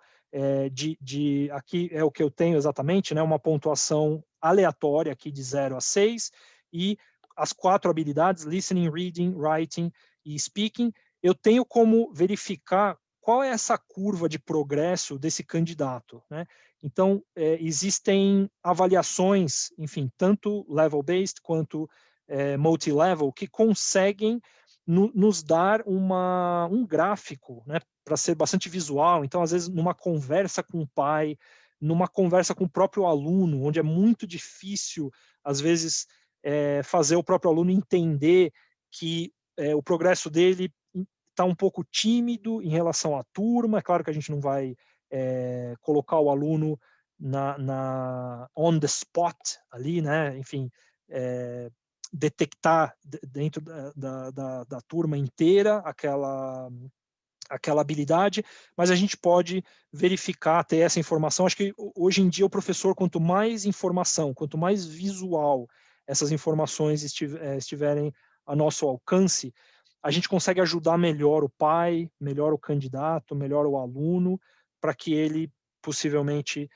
aqui é o que eu tenho exatamente, né? Uma pontuação aleatória aqui de 0 a 6, e as 4 habilidades, listening, reading, writing e speaking, eu tenho como verificar qual é essa curva de progresso desse candidato, né? Então, existem avaliações, enfim, tanto level-based quanto multi-level, que conseguem nos dar um gráfico, né, para ser bastante visual. Então, às vezes, numa conversa com o pai, numa conversa com o próprio aluno, onde é muito difícil, às vezes, fazer o próprio aluno entender que o progresso dele está um pouco tímido em relação à turma. É claro que a gente não vai colocar o aluno on the spot ali, né? Enfim, detectar dentro da turma inteira aquela habilidade, mas a gente pode verificar, ter essa informação. Acho que hoje em dia o professor, quanto mais informação, quanto mais visual essas informações estiverem a nosso alcance, a gente consegue ajudar melhor o pai, melhor o candidato, melhor o aluno, para que ele possivelmente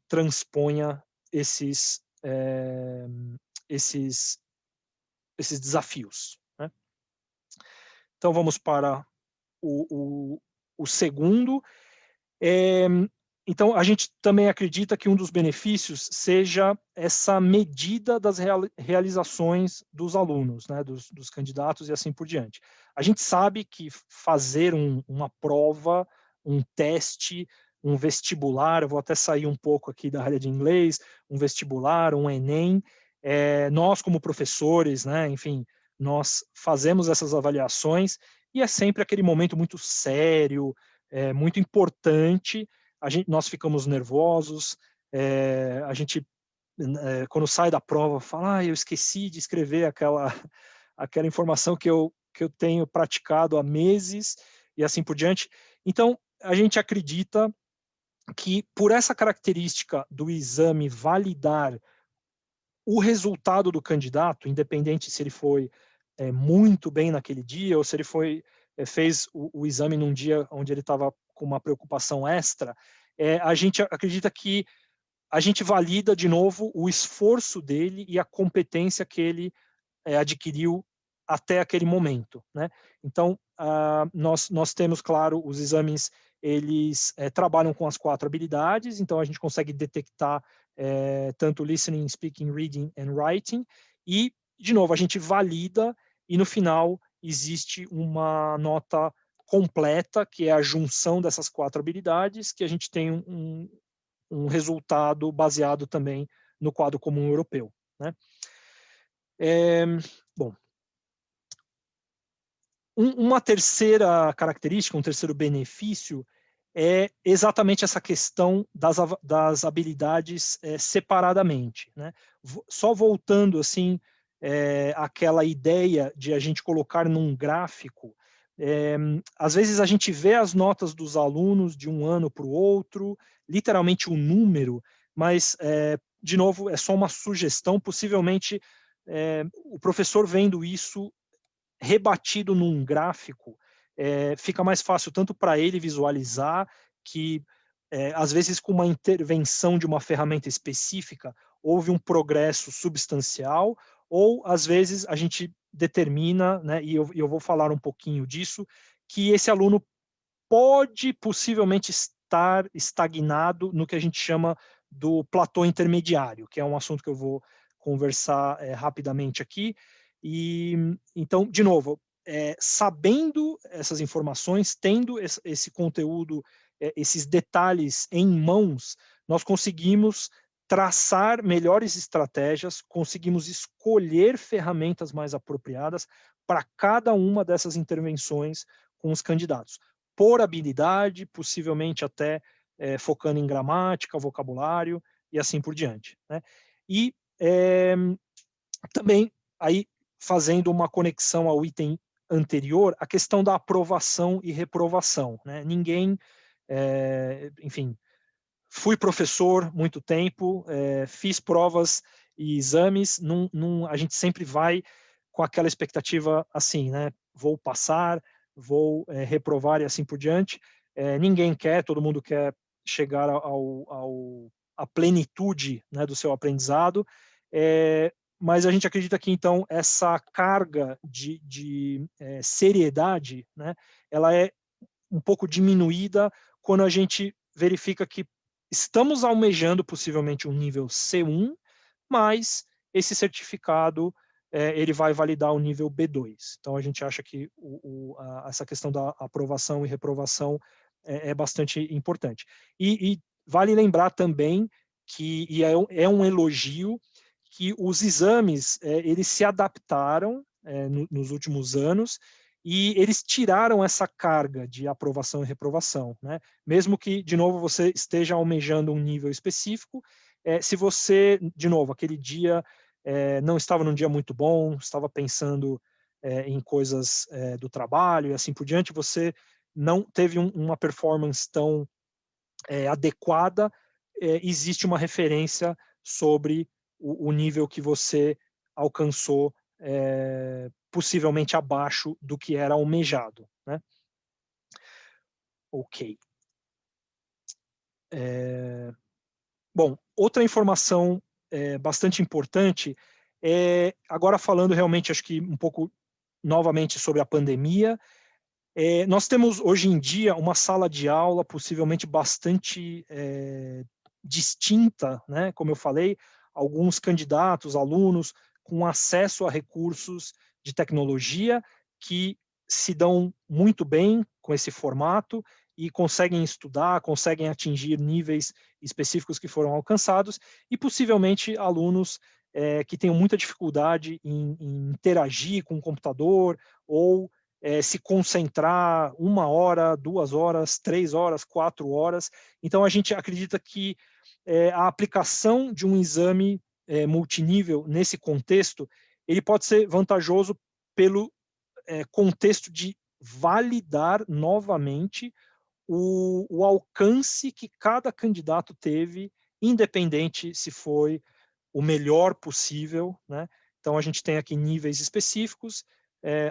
transponha esses desafios, né? Então vamos para o segundo. Então, a gente também acredita que um dos benefícios seja essa medida das realizações dos alunos, né, dos candidatos e assim por diante. A gente sabe que fazer uma prova, um teste, um vestibular, eu vou até sair um pouco aqui da área de inglês, um vestibular, um Enem, nós como professores, né, enfim, nós fazemos essas avaliações e é sempre aquele momento muito sério, muito importante. Nós ficamos nervosos, a gente, quando sai da prova, fala, eu esqueci de escrever aquela informação que eu tenho praticado há meses, e assim por diante. Então, a gente acredita que, por essa característica do exame validar o resultado do candidato, independente se ele foi muito bem naquele dia, ou se ele fez o exame num dia onde ele estava com uma preocupação extra, a gente acredita que a gente valida de novo o esforço dele e a competência que ele adquiriu até aquele momento, né? Então, nós temos, claro, os exames, eles trabalham com as 4 habilidades, então a gente consegue detectar tanto listening, speaking, reading and writing, e, de novo, a gente valida, e no final existe uma nota completa, que é a junção dessas 4 habilidades, que a gente tem um resultado baseado também no quadro comum europeu, né? Bom, uma terceira característica, um terceiro benefício é exatamente essa questão das habilidades separadamente, né? Só voltando assim àquela ideia de a gente colocar num gráfico, às vezes a gente vê as notas dos alunos de um ano para o outro, literalmente o número, mas de novo é só uma sugestão, possivelmente o professor vendo isso rebatido num gráfico, fica mais fácil tanto para ele visualizar, que às vezes com uma intervenção de uma ferramenta específica houve um progresso substancial, ou às vezes a gente determina, né, e eu vou falar um pouquinho disso, que esse aluno pode possivelmente estar estagnado no que a gente chama do platô intermediário, que é um assunto que eu vou conversar rapidamente aqui. E então, de novo, sabendo essas informações, tendo esse conteúdo, esses detalhes em mãos, nós conseguimos traçar melhores estratégias, conseguimos escolher ferramentas mais apropriadas para cada uma dessas intervenções com os candidatos, por habilidade, possivelmente até focando em gramática, vocabulário e assim por diante, né? E também, aí, fazendo uma conexão ao item anterior, a questão da aprovação e reprovação, né? Ninguém, enfim, fui professor muito tempo, fiz provas e exames, a gente sempre vai com aquela expectativa assim, né? Vou passar, vou reprovar e assim por diante. Ninguém quer, todo mundo quer chegar à plenitude, né, do seu aprendizado, mas a gente acredita que, então, essa carga de seriedade, né, ela é um pouco diminuída quando a gente verifica que estamos almejando possivelmente um nível C1, mas esse certificado ele vai validar o nível B2. Então, a gente acha que essa questão da aprovação e reprovação é bastante importante. E vale lembrar também que, e é um elogio, que os exames eles se adaptaram nos últimos anos, e eles tiraram essa carga de aprovação e reprovação, né? Mesmo que, de novo, você esteja almejando um nível específico, se você, de novo, aquele dia não estava num dia muito bom, estava pensando em coisas do trabalho e assim por diante, você não teve uma performance tão adequada, existe uma referência sobre o nível que você alcançou, possivelmente abaixo do que era almejado, né? Ok. Bom, outra informação bastante importante agora falando realmente, acho que um pouco novamente sobre a pandemia, nós temos hoje em dia uma sala de aula possivelmente bastante distinta, né? Como eu falei, alguns candidatos, alunos, com acesso a recursos de tecnologia que se dão muito bem com esse formato e conseguem estudar, conseguem atingir níveis específicos que foram alcançados, e possivelmente alunos que tenham muita dificuldade em interagir com o computador ou se concentrar 1 hora, 2 horas, 3 horas, 4 horas. Então, a gente acredita que a aplicação de um exame multinível nesse contexto, ele pode ser vantajoso pelo contexto de validar novamente o alcance que cada candidato teve, independente se foi o melhor possível, né? Então, a gente tem aqui níveis específicos,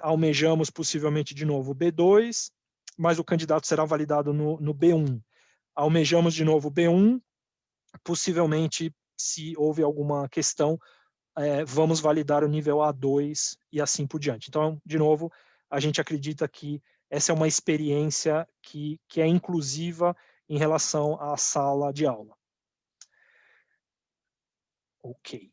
almejamos possivelmente de novo B2, mas o candidato será validado no B1. Almejamos de novo B1, possivelmente, se houve alguma questão, vamos validar o nível A2 e assim por diante. Então, de novo, a gente acredita que essa é uma experiência que é inclusiva em relação à sala de aula. Ok.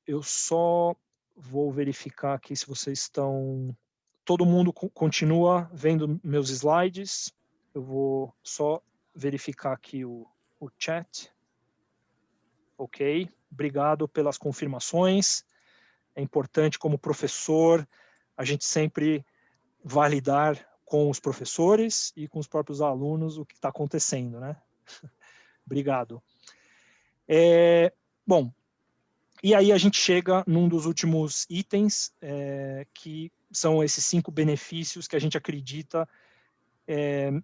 Eu só vou verificar aqui se vocês estão... Todo mundo continua vendo meus slides. Eu vou só verificar aqui o chat. Ok. Obrigado pelas confirmações. É importante, como professor, a gente sempre validar com os professores e com os próprios alunos o que está acontecendo, né? Obrigado. Bom, e aí a gente chega num dos últimos itens, que são esses 5 benefícios que a gente acredita,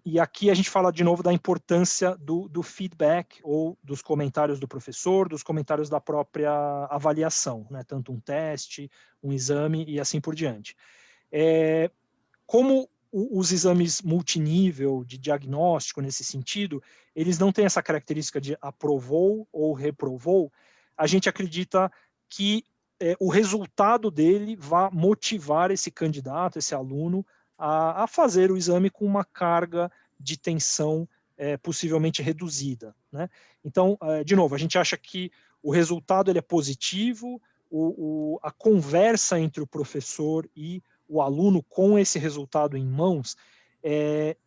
e aqui a gente fala de novo da importância do feedback, ou dos comentários do professor, dos comentários da própria avaliação, né? Tanto um teste, um exame e assim por diante. Como os exames multinível de diagnóstico nesse sentido, eles não têm essa característica de aprovou ou reprovou, a gente acredita que o resultado dele vai motivar esse candidato, esse aluno, a fazer o exame com uma carga de tensão possivelmente reduzida, né? Então, de novo, a gente acha que o resultado ele é positivo, a conversa entre o professor e o aluno com esse resultado em mãos,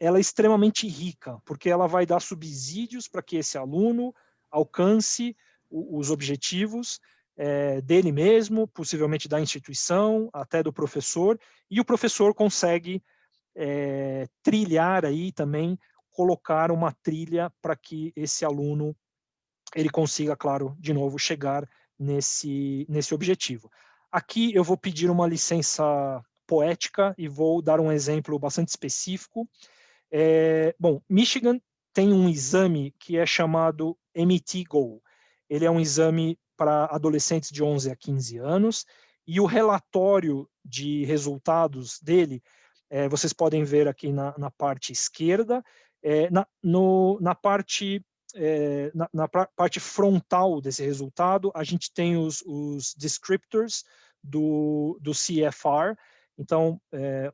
ela é extremamente rica, porque ela vai dar subsídios para que esse aluno alcance os objetivos dele mesmo, possivelmente da instituição, até do professor, e o professor consegue trilhar aí também, colocar uma trilha para que esse aluno ele consiga, claro, de novo, chegar nesse objetivo. Aqui eu vou pedir uma licença poética e vou dar um exemplo bastante específico. Bom, Michigan tem um exame que é chamado MT-GO. Ele é um exame para adolescentes de 11 a 15 anos, e o relatório de resultados dele, vocês podem ver aqui na parte esquerda, na parte na parte frontal desse resultado, a gente tem os descriptors do CFR. Então,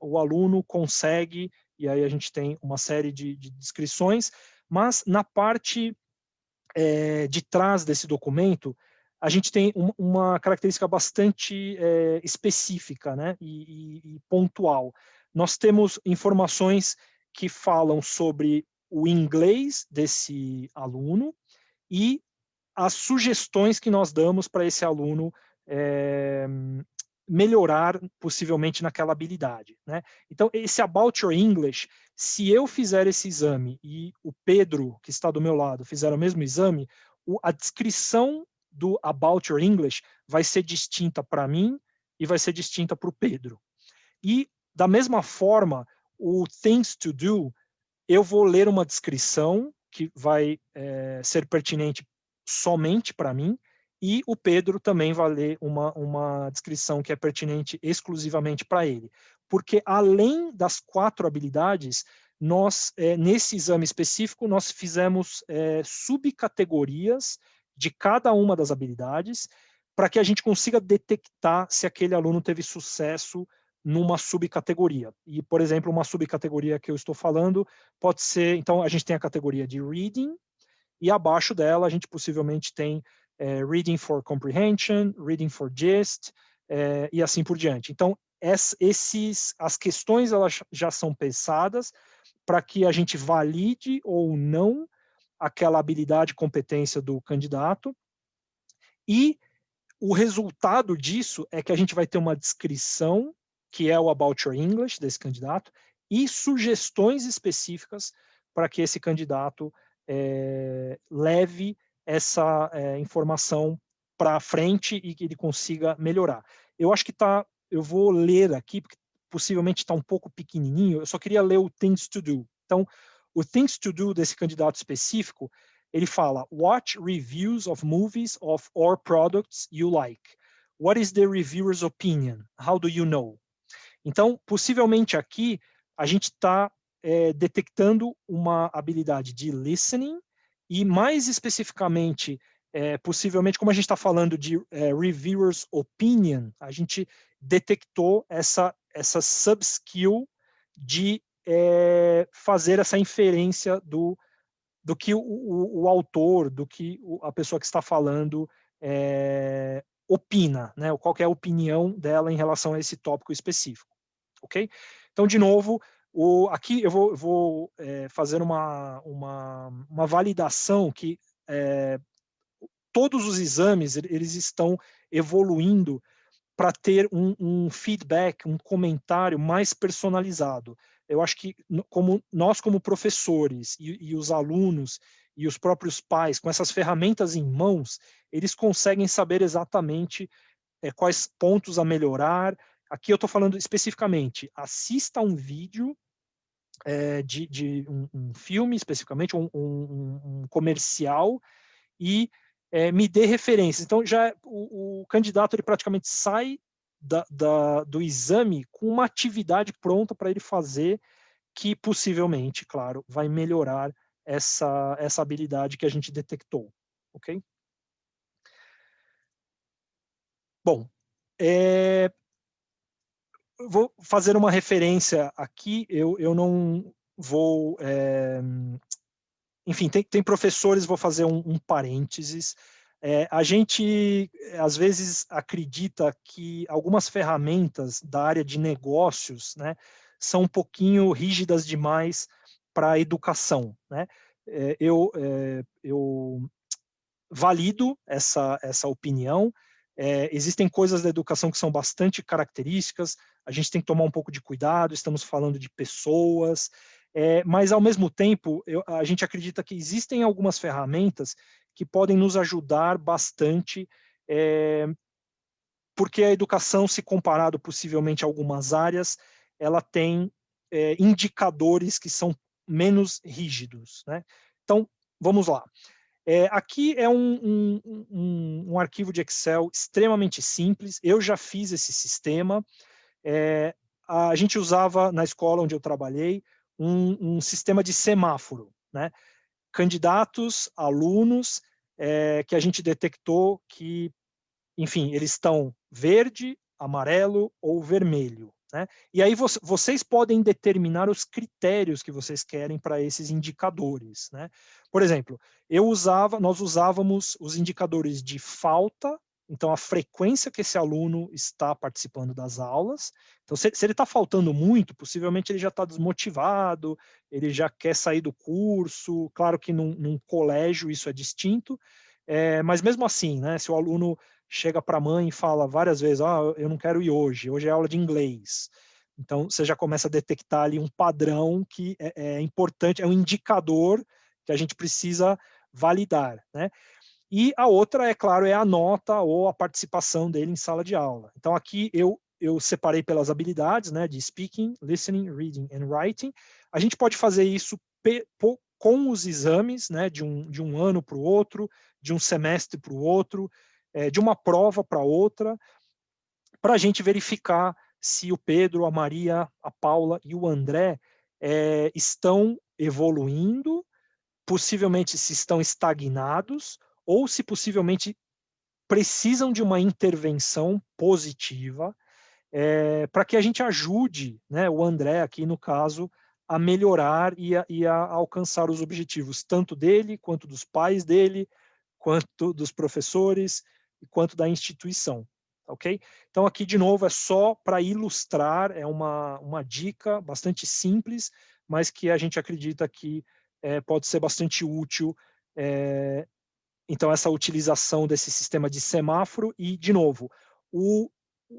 o aluno consegue, e aí a gente tem uma série de descrições, mas na parte de trás desse documento, a gente tem uma característica bastante específica, né, e pontual. Nós temos informações que falam sobre o inglês desse aluno e as sugestões que nós damos para esse aluno melhorar possivelmente naquela habilidade, né? Então, esse About Your English, se eu fizer esse exame e o Pedro, que está do meu lado, fizer o mesmo exame, a descrição do About Your English vai ser distinta para mim e vai ser distinta para o Pedro. E, da mesma forma, o Things to Do, eu vou ler uma descrição que vai ser pertinente somente para mim, e o Pedro também vai ler uma descrição que é pertinente exclusivamente para ele. Porque, além das 4 habilidades, nós, nesse exame específico, nós fizemos subcategorias de cada uma das habilidades para que a gente consiga detectar se aquele aluno teve sucesso numa subcategoria. E, por exemplo, uma subcategoria que eu estou falando pode ser, então, a gente tem a categoria de Reading, e abaixo dela a gente possivelmente tem Reading for Comprehension, Reading for Gist, e assim por diante. Então, as questões elas já são pensadas para que a gente valide ou não aquela habilidade, competência do candidato, e o resultado disso é que a gente vai ter uma descrição, que é o About Your English desse candidato, e sugestões específicas para que esse candidato leve essa informação para frente e que ele consiga melhorar. Eu acho que eu vou ler aqui, porque possivelmente está um pouco pequenininho, eu só queria ler o Things to Do. Então, o Things to Do desse candidato específico, ele fala, watch reviews of movies of or products you like. What is the reviewer's opinion? How do you know? Então, possivelmente aqui, a gente está detectando uma habilidade de listening e, mais especificamente, possivelmente, como a gente está falando de reviewer's opinion, a gente detectou essa sub-skill de fazer essa inferência do que o autor, do que a pessoa que está falando opina, né? Qual que é a opinião dela em relação a esse tópico específico, ok? Então, de novo, aqui eu vou fazer uma validação que todos os exames eles estão evoluindo para ter um feedback, um comentário mais personalizado. Eu acho que nós como professores e os alunos e os próprios pais, com essas ferramentas em mãos, eles conseguem saber exatamente quais pontos a melhorar. Aqui eu estou falando especificamente, assista um vídeo de um filme, especificamente, um comercial, e me dê referências. Então, já o candidato ele praticamente sai do exame com uma atividade pronta para ele fazer, que possivelmente, claro, vai melhorar essa habilidade que a gente detectou. Ok? Bom, vou fazer uma referência aqui, eu não vou... enfim, tem professores, vou fazer um parênteses. A gente, às vezes, acredita que algumas ferramentas da área de negócios, né, são um pouquinho rígidas demais para a educação, né? Eu valido essa opinião. Existem coisas da educação que são bastante características, a gente tem que tomar um pouco de cuidado, estamos falando de pessoas, mas, ao mesmo tempo, a gente acredita que existem algumas ferramentas que podem nos ajudar bastante, porque a educação, se comparado possivelmente a algumas áreas, ela tem indicadores que são menos rígidos, né? Então, vamos lá. Aqui é um arquivo de Excel extremamente simples, eu já fiz esse sistema. A gente usava, na escola onde eu trabalhei, um sistema de semáforo, né? Candidatos, alunos, que a gente detectou que, enfim, eles estão verde, amarelo ou vermelho, né? E aí vocês podem determinar os critérios que vocês querem para esses indicadores, né? Por exemplo, nós usávamos os indicadores de falta, então a frequência que esse aluno está participando das aulas. Então, se ele está faltando muito, possivelmente ele já está desmotivado, ele já quer sair do curso. Claro que num colégio isso é distinto, mas mesmo assim, né, se o aluno chega para a mãe e fala várias vezes, eu não quero ir hoje é aula de inglês. Então, você já começa a detectar ali um padrão que é importante, é um indicador que a gente precisa validar, né? E a outra, é claro, é a nota ou a participação dele em sala de aula. Então, aqui eu separei pelas habilidades, né, de speaking, listening, reading and writing. A gente pode fazer isso com os exames, né, de um ano para o outro, de um semestre para o outro, de uma prova para outra, para a gente verificar se o Pedro, a Maria, a Paula e o André estão evoluindo, possivelmente se estão estagnados, ou se possivelmente precisam de uma intervenção positiva, para que a gente ajude, né, o André, aqui no caso, a melhorar e a alcançar os objetivos, tanto dele, quanto dos pais dele, quanto dos professores, e quanto da instituição. Ok? Então, aqui, de novo, é só para ilustrar, é uma dica bastante simples, mas que a gente acredita que pode ser bastante útil. Então, essa utilização desse sistema de semáforo e, de novo,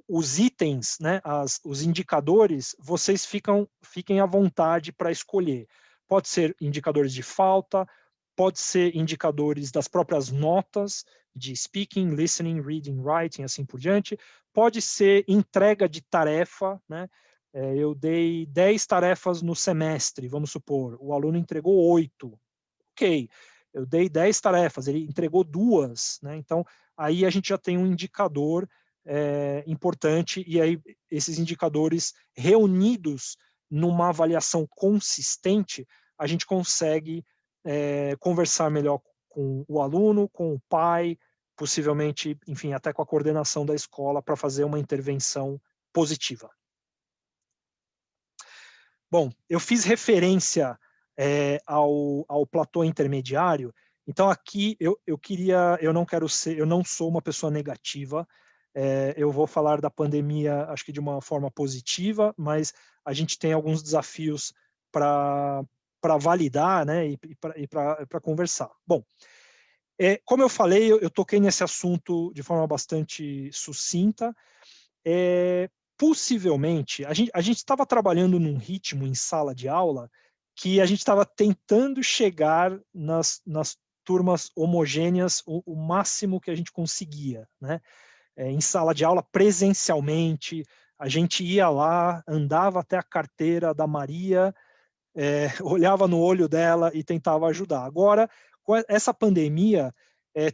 os itens, né, os indicadores, vocês fiquem à vontade para escolher. Pode ser indicadores de falta, pode ser indicadores das próprias notas de speaking, listening, reading, writing, assim por diante. Pode ser entrega de tarefa, né? Eu dei 10 tarefas no semestre, vamos supor, o aluno entregou 8. Ok, eu dei 10 tarefas, ele entregou 2, né? Então, aí a gente já tem um indicador importante, e aí esses indicadores reunidos numa avaliação consistente, a gente consegue conversar melhor com o aluno, com o pai, possivelmente, enfim, até com a coordenação da escola para fazer uma intervenção positiva. Bom, eu fiz referência ao platô intermediário, então aqui eu não sou uma pessoa negativa, eu vou falar da pandemia, acho que de uma forma positiva, mas a gente tem alguns desafios para validar, né, e para conversar. Bom, como eu falei, eu toquei nesse assunto de forma bastante sucinta. Possivelmente, a gente estava trabalhando num ritmo em sala de aula que a gente estava tentando chegar nas turmas homogêneas o máximo que a gente conseguia, né? Em sala de aula, presencialmente, a gente ia lá, andava até a carteira da Maria, olhava no olho dela e tentava ajudar. Agora, com essa pandemia,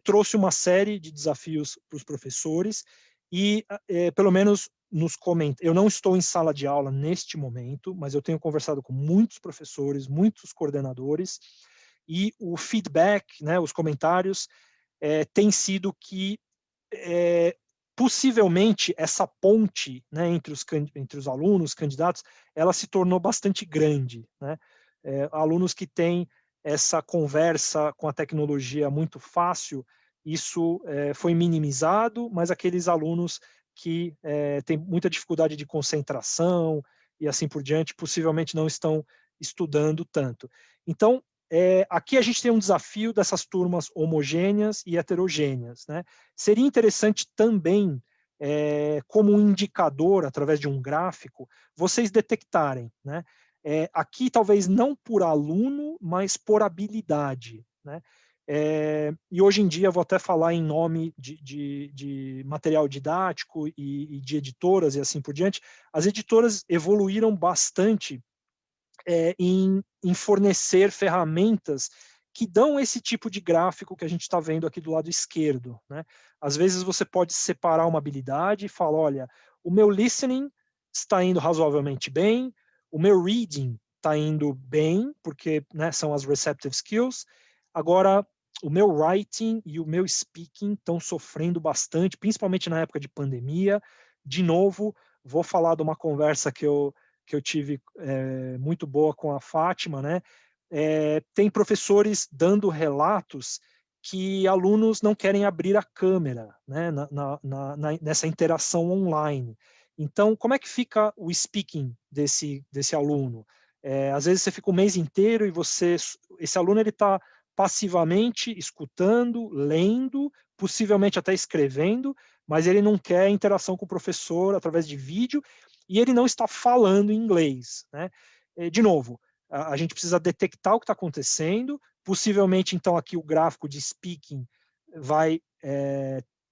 trouxe uma série de desafios para os professores e, pelo menos nos comentários, eu não estou em sala de aula neste momento, mas eu tenho conversado com muitos professores, muitos coordenadores, e o feedback, né, os comentários, tem sido que possivelmente essa ponte, né, entre os alunos, candidatos, ela se tornou bastante grande, né? Alunos que têm essa conversa com a tecnologia muito fácil, isso foi minimizado, mas aqueles alunos que têm muita dificuldade de concentração e assim por diante, possivelmente não estão estudando tanto. Então, aqui a gente tem um desafio dessas turmas homogêneas e heterogêneas, né? Seria interessante também, como um indicador, através de um gráfico, vocês detectarem, né? Aqui talvez não por aluno, mas por habilidade, né? E hoje em dia, vou até falar em nome de material didático e de editoras e assim por diante, as editoras evoluíram bastante em fornecer ferramentas que dão esse tipo de gráfico que a gente está vendo aqui do lado esquerdo, né? Às vezes você pode separar uma habilidade e falar, olha, o meu listening está indo razoavelmente bem, o meu reading está indo bem, porque, né, são as receptive skills, agora o meu writing e o meu speaking estão sofrendo bastante, principalmente na época de pandemia. De novo, vou falar de uma conversa que eu tive muito boa com a Fátima, né? Tem professores dando relatos que alunos não querem abrir a câmera, né, nessa interação online. Então, como é que fica o speaking desse aluno? Às vezes você fica o mês inteiro e esse aluno ele está passivamente escutando, lendo, possivelmente até escrevendo, mas ele não quer interação com o professor através de vídeo, e ele não está falando inglês, né? De novo, a gente precisa detectar o que está acontecendo, possivelmente, então, aqui o gráfico de speaking vai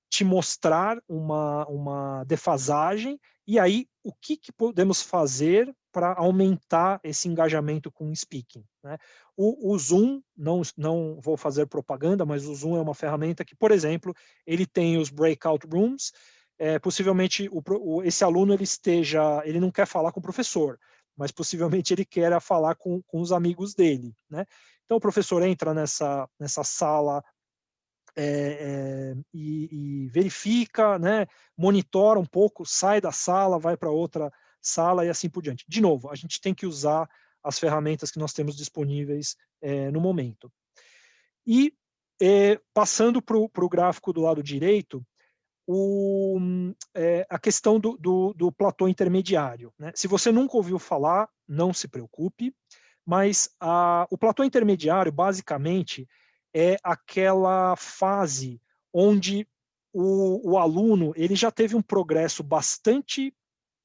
te mostrar uma defasagem, e aí o que podemos fazer para aumentar esse engajamento com o speaking, né? O Zoom, não vou fazer propaganda, mas o Zoom é uma ferramenta que, por exemplo, ele tem os breakout rooms, possivelmente esse aluno ele não quer falar com o professor, mas possivelmente ele quer falar com os amigos dele, né? Então o professor entra nessa sala e verifica, né, monitora um pouco, sai da sala, vai para outra sala e assim por diante. De novo, a gente tem que usar as ferramentas que nós temos disponíveis no momento. E passando para o gráfico do lado direito, a questão do platô intermediário, né? Se você nunca ouviu falar, não se preocupe, mas o platô intermediário, basicamente, é aquela fase onde o aluno ele já teve um progresso bastante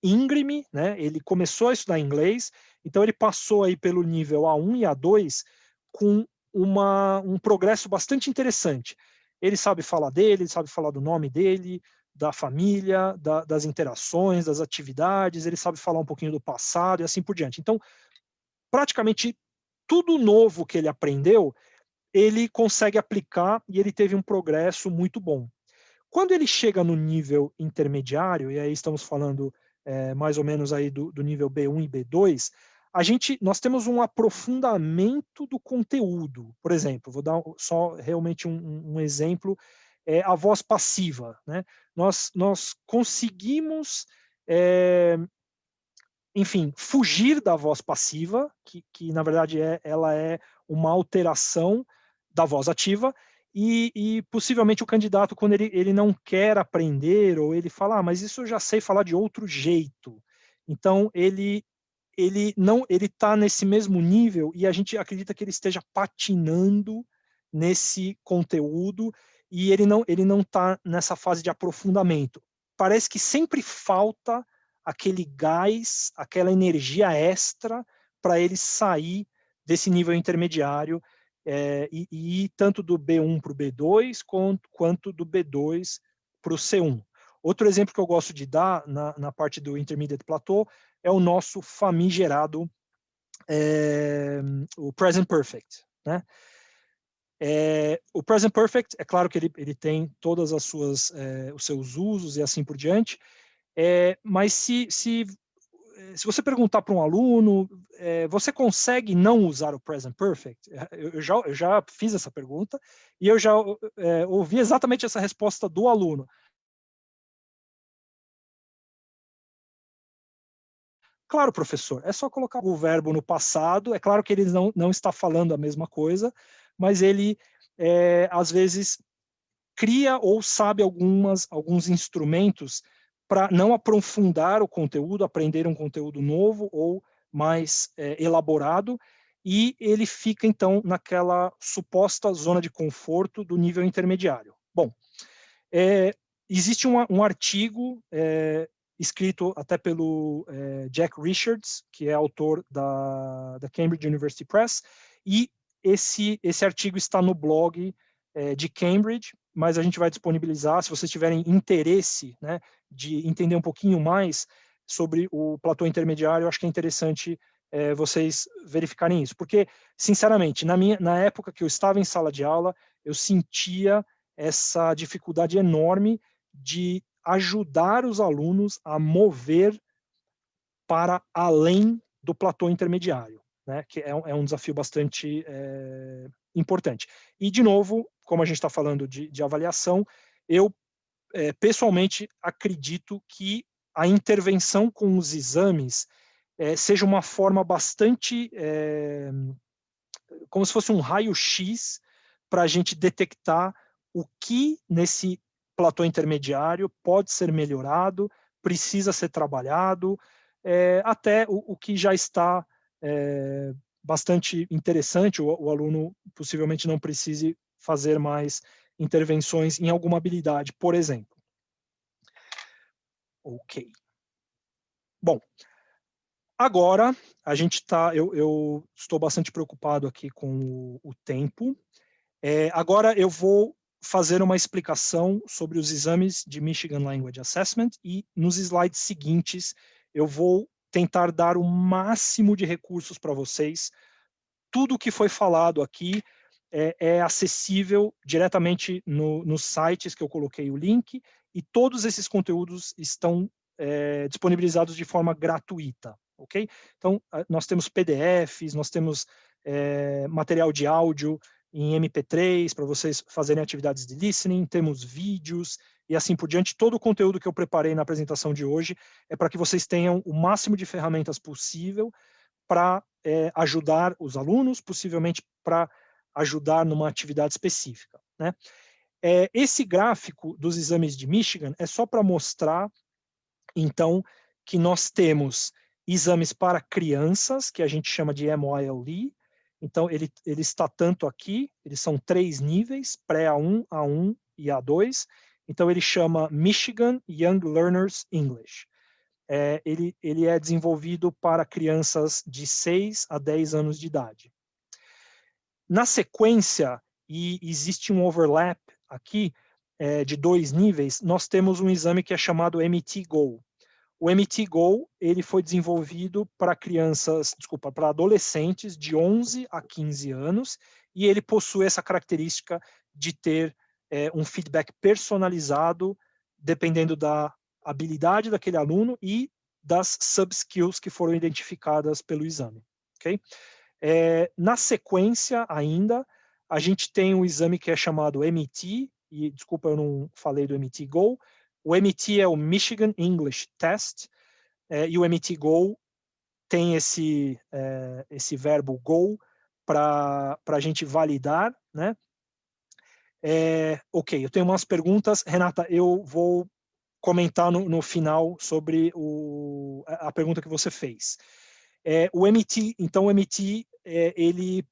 íngreme, né? Ele começou a estudar inglês, então ele passou aí pelo nível A1 e A2 com um progresso bastante interessante. Ele sabe falar dele, ele sabe falar do nome dele, da família, das interações, das atividades, ele sabe falar um pouquinho do passado e assim por diante. Então, praticamente tudo novo que ele aprendeu, ele consegue aplicar e ele teve um progresso muito bom. Quando ele chega no nível intermediário, e aí estamos falando mais ou menos aí do nível B1 e B2, nós temos um aprofundamento do conteúdo. Por exemplo, vou dar só realmente um exemplo, a voz passiva, né? Nós conseguimos, enfim, fugir da voz passiva, que na verdade ela é uma alteração da voz ativa, e possivelmente o candidato, quando ele não quer aprender, ou ele fala, mas isso eu já sei falar de outro jeito. Então, ele está nesse mesmo nível, e a gente acredita que ele esteja patinando nesse conteúdo, e ele não está nessa fase de aprofundamento. Parece que sempre falta aquele gás, aquela energia extra para ele sair desse nível intermediário, e ir tanto do B1 para o B2, quanto do B2 para o C1. Outro exemplo que eu gosto de dar na parte do Intermediate Plateau é o nosso famigerado o Present Perfect, né? O Present Perfect, é claro que ele tem todas os seus usos e assim por diante, mas se você perguntar para um aluno, você consegue não usar o Present Perfect? Eu já fiz essa pergunta e eu já ouvi exatamente essa resposta do aluno. Claro, professor, é só colocar o verbo no passado. É claro que ele não está falando a mesma coisa, mas ele, às vezes, cria ou sabe alguns instrumentos para não aprofundar o conteúdo, aprender um conteúdo novo ou mais elaborado, e ele fica, então, naquela suposta zona de conforto do nível intermediário. Bom, existe um artigo escrito até pelo Jack Richards, que é autor da Cambridge University Press, e esse artigo está no blog de Cambridge, mas a gente vai disponibilizar, se vocês tiverem interesse, né, de entender um pouquinho mais sobre o platô intermediário, eu acho que é interessante vocês verificarem isso, porque, sinceramente, na época que eu estava em sala de aula, eu sentia essa dificuldade enorme de ajudar os alunos a mover para além do platô intermediário, né, que é um desafio bastante importante. E, de novo, como a gente está falando de avaliação, eu pessoalmente acredito que a intervenção com os exames seja uma forma bastante como se fosse um raio-x para a gente detectar o que nesse platô intermediário pode ser melhorado, precisa ser trabalhado, até o que já está bastante interessante, o aluno possivelmente não precise fazer mais intervenções em alguma habilidade, por exemplo. Ok. Bom, agora a gente está, eu estou bastante preocupado aqui com o tempo. Agora eu vou fazer uma explicação sobre os exames de Michigan Language Assessment e nos slides seguintes eu vou tentar dar o máximo de recursos para vocês. Tudo o que foi falado aqui é acessível diretamente nos sites que eu coloquei o link, e todos esses conteúdos estão disponibilizados de forma gratuita, ok? Então, nós temos PDFs, nós temos material de áudio em MP3 para vocês fazerem atividades de listening, temos vídeos e assim por diante. Todo o conteúdo que eu preparei na apresentação de hoje é para que vocês tenham o máximo de ferramentas possível para ajudar os alunos, possivelmente para ajudar numa atividade específica, né? Esse gráfico dos exames de Michigan é só para mostrar, então, que nós temos exames para crianças, que a gente chama de MYLE. Então, ele está tanto aqui, eles são 3 níveis, pré-A1, A1 e A2. Então, ele chama Michigan Young Learners English. Ele é desenvolvido para crianças de 6 a 10 anos de idade. Na sequência, e existe um overlap aqui de 2 níveis, nós temos um exame que é chamado MT-GO. O MT-GO ele foi desenvolvido para para adolescentes de 11 a 15 anos, e ele possui essa característica de ter um feedback personalizado, dependendo da habilidade daquele aluno e das sub-skills que foram identificadas pelo exame. Okay? Na sequência ainda, a gente tem um exame que é chamado MT, e desculpa, eu não falei do MT-GO. O MT é o Michigan English Test, e o MT-GO tem esse verbo go para a gente validar, né? Ok, eu tenho umas perguntas. Renata, eu vou comentar no final sobre a pergunta que você fez. O MT, então o MT, ele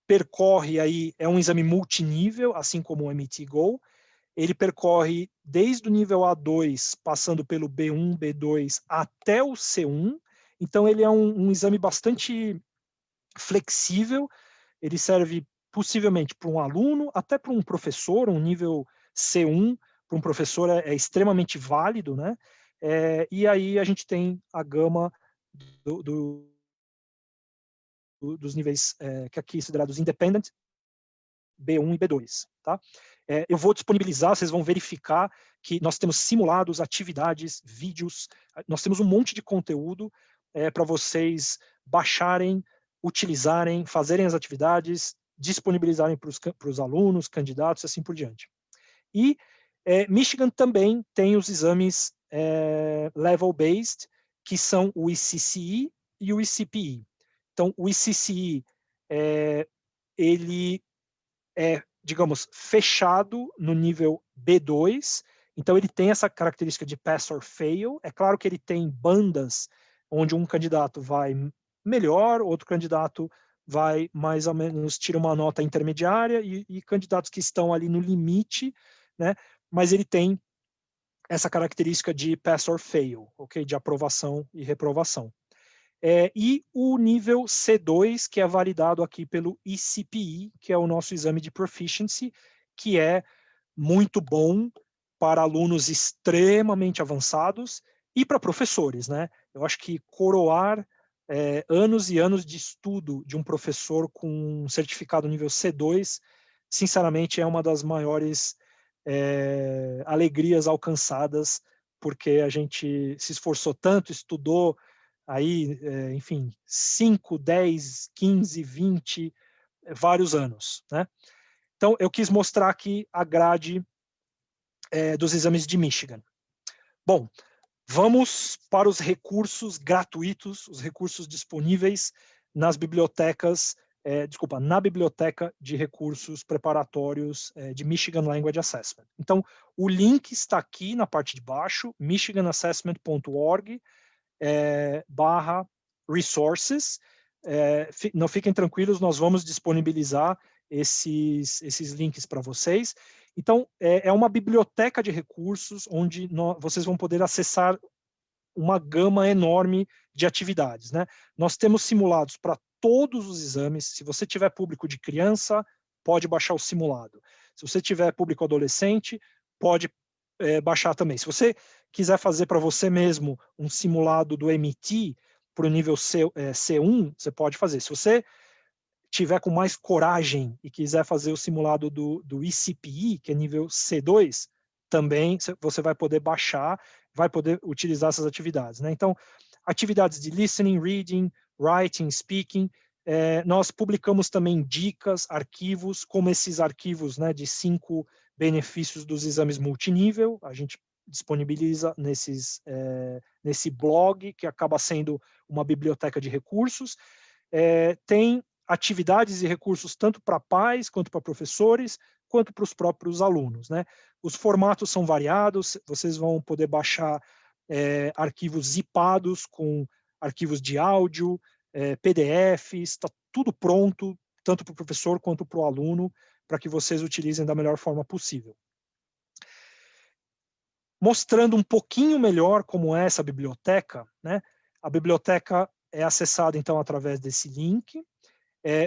percorre aí, é um exame multinível, assim como o MT-GO. Ele percorre desde o nível A2, passando pelo B1, B2, até o C1. Então, ele é um exame bastante flexível. Ele serve possivelmente para um aluno, até para um professor. Um nível C1 para um professor é extremamente válido, né? E aí a gente tem a gama dos níveis que aqui considerados independent, B1 e B2, tá? Eu vou disponibilizar, vocês vão verificar que nós temos simulados, atividades, vídeos, nós temos um monte de conteúdo para vocês baixarem, utilizarem, fazerem as atividades, disponibilizarem para os alunos, candidatos, assim por diante. E Michigan também tem os exames level-based, que são o ICCE e o ICPE. Então, o ICCE, ele digamos, fechado no nível B2, então ele tem essa característica de pass or fail. É claro que ele tem bandas onde um candidato vai melhor, outro candidato vai mais ou menos, tira uma nota intermediária, e candidatos que estão ali no limite, né? Mas ele tem essa característica de pass or fail, ok? De aprovação e reprovação. E o nível C2, que é validado aqui pelo ICPE, que é o nosso exame de proficiency, que é muito bom para alunos extremamente avançados e para professores, né? Eu acho que coroar anos e anos de estudo de um professor com um certificado nível C2, sinceramente, é uma das maiores alegrias alcançadas, porque a gente se esforçou tanto, estudou aí, enfim, 5, 10, 15, 20, vários anos, né? Então, eu quis mostrar aqui a grade dos exames de Michigan. Bom, vamos para os recursos gratuitos, os recursos disponíveis nas bibliotecas, na biblioteca de recursos preparatórios de Michigan Language Assessment. Então, o link está aqui na parte de baixo, michiganassessment.org, /resources. não fiquem tranquilos, nós vamos disponibilizar esses links para vocês. Então, é uma biblioteca de recursos onde vocês vão poder acessar uma gama enorme de atividades, né? Nós temos simulados para todos os exames. Se você tiver público de criança, pode baixar o simulado. Se você tiver público adolescente, pode baixar também. Se você quiser fazer para você mesmo um simulado do MT para o nível C1, você pode fazer. Se você tiver com mais coragem e quiser fazer o simulado do ECPI, que é nível C2, também você vai poder baixar, vai poder utilizar essas atividades, né? Então, atividades de listening, reading, writing, speaking, nós publicamos também dicas, arquivos, como esses arquivos, né, de 5 benefícios dos exames multinível, a gente disponibiliza nesse blog, que acaba sendo uma biblioteca de recursos. Tem atividades e recursos tanto para pais, quanto para professores, quanto para os próprios alunos, né? Os formatos são variados, vocês vão poder baixar arquivos zipados com arquivos de áudio, PDFs, está tudo pronto, tanto para o professor quanto para o aluno, para que vocês utilizem da melhor forma possível. Mostrando um pouquinho melhor como é essa biblioteca, né? A biblioteca é acessada, então, através desse link.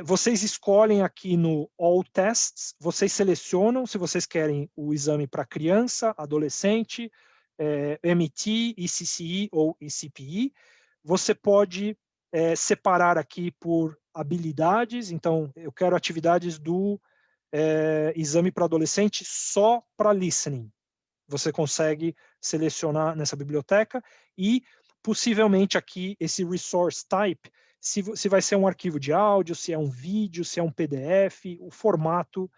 Vocês escolhem aqui no All Tests, vocês selecionam se vocês querem o exame para criança, adolescente, MT, ECCE ou ECPI. Você pode separar aqui por habilidades, então eu quero atividades do exame para adolescente só para listening. Você consegue selecionar nessa biblioteca e possivelmente aqui esse resource type, se vai ser um arquivo de áudio, se é um vídeo, se é um PDF, o formato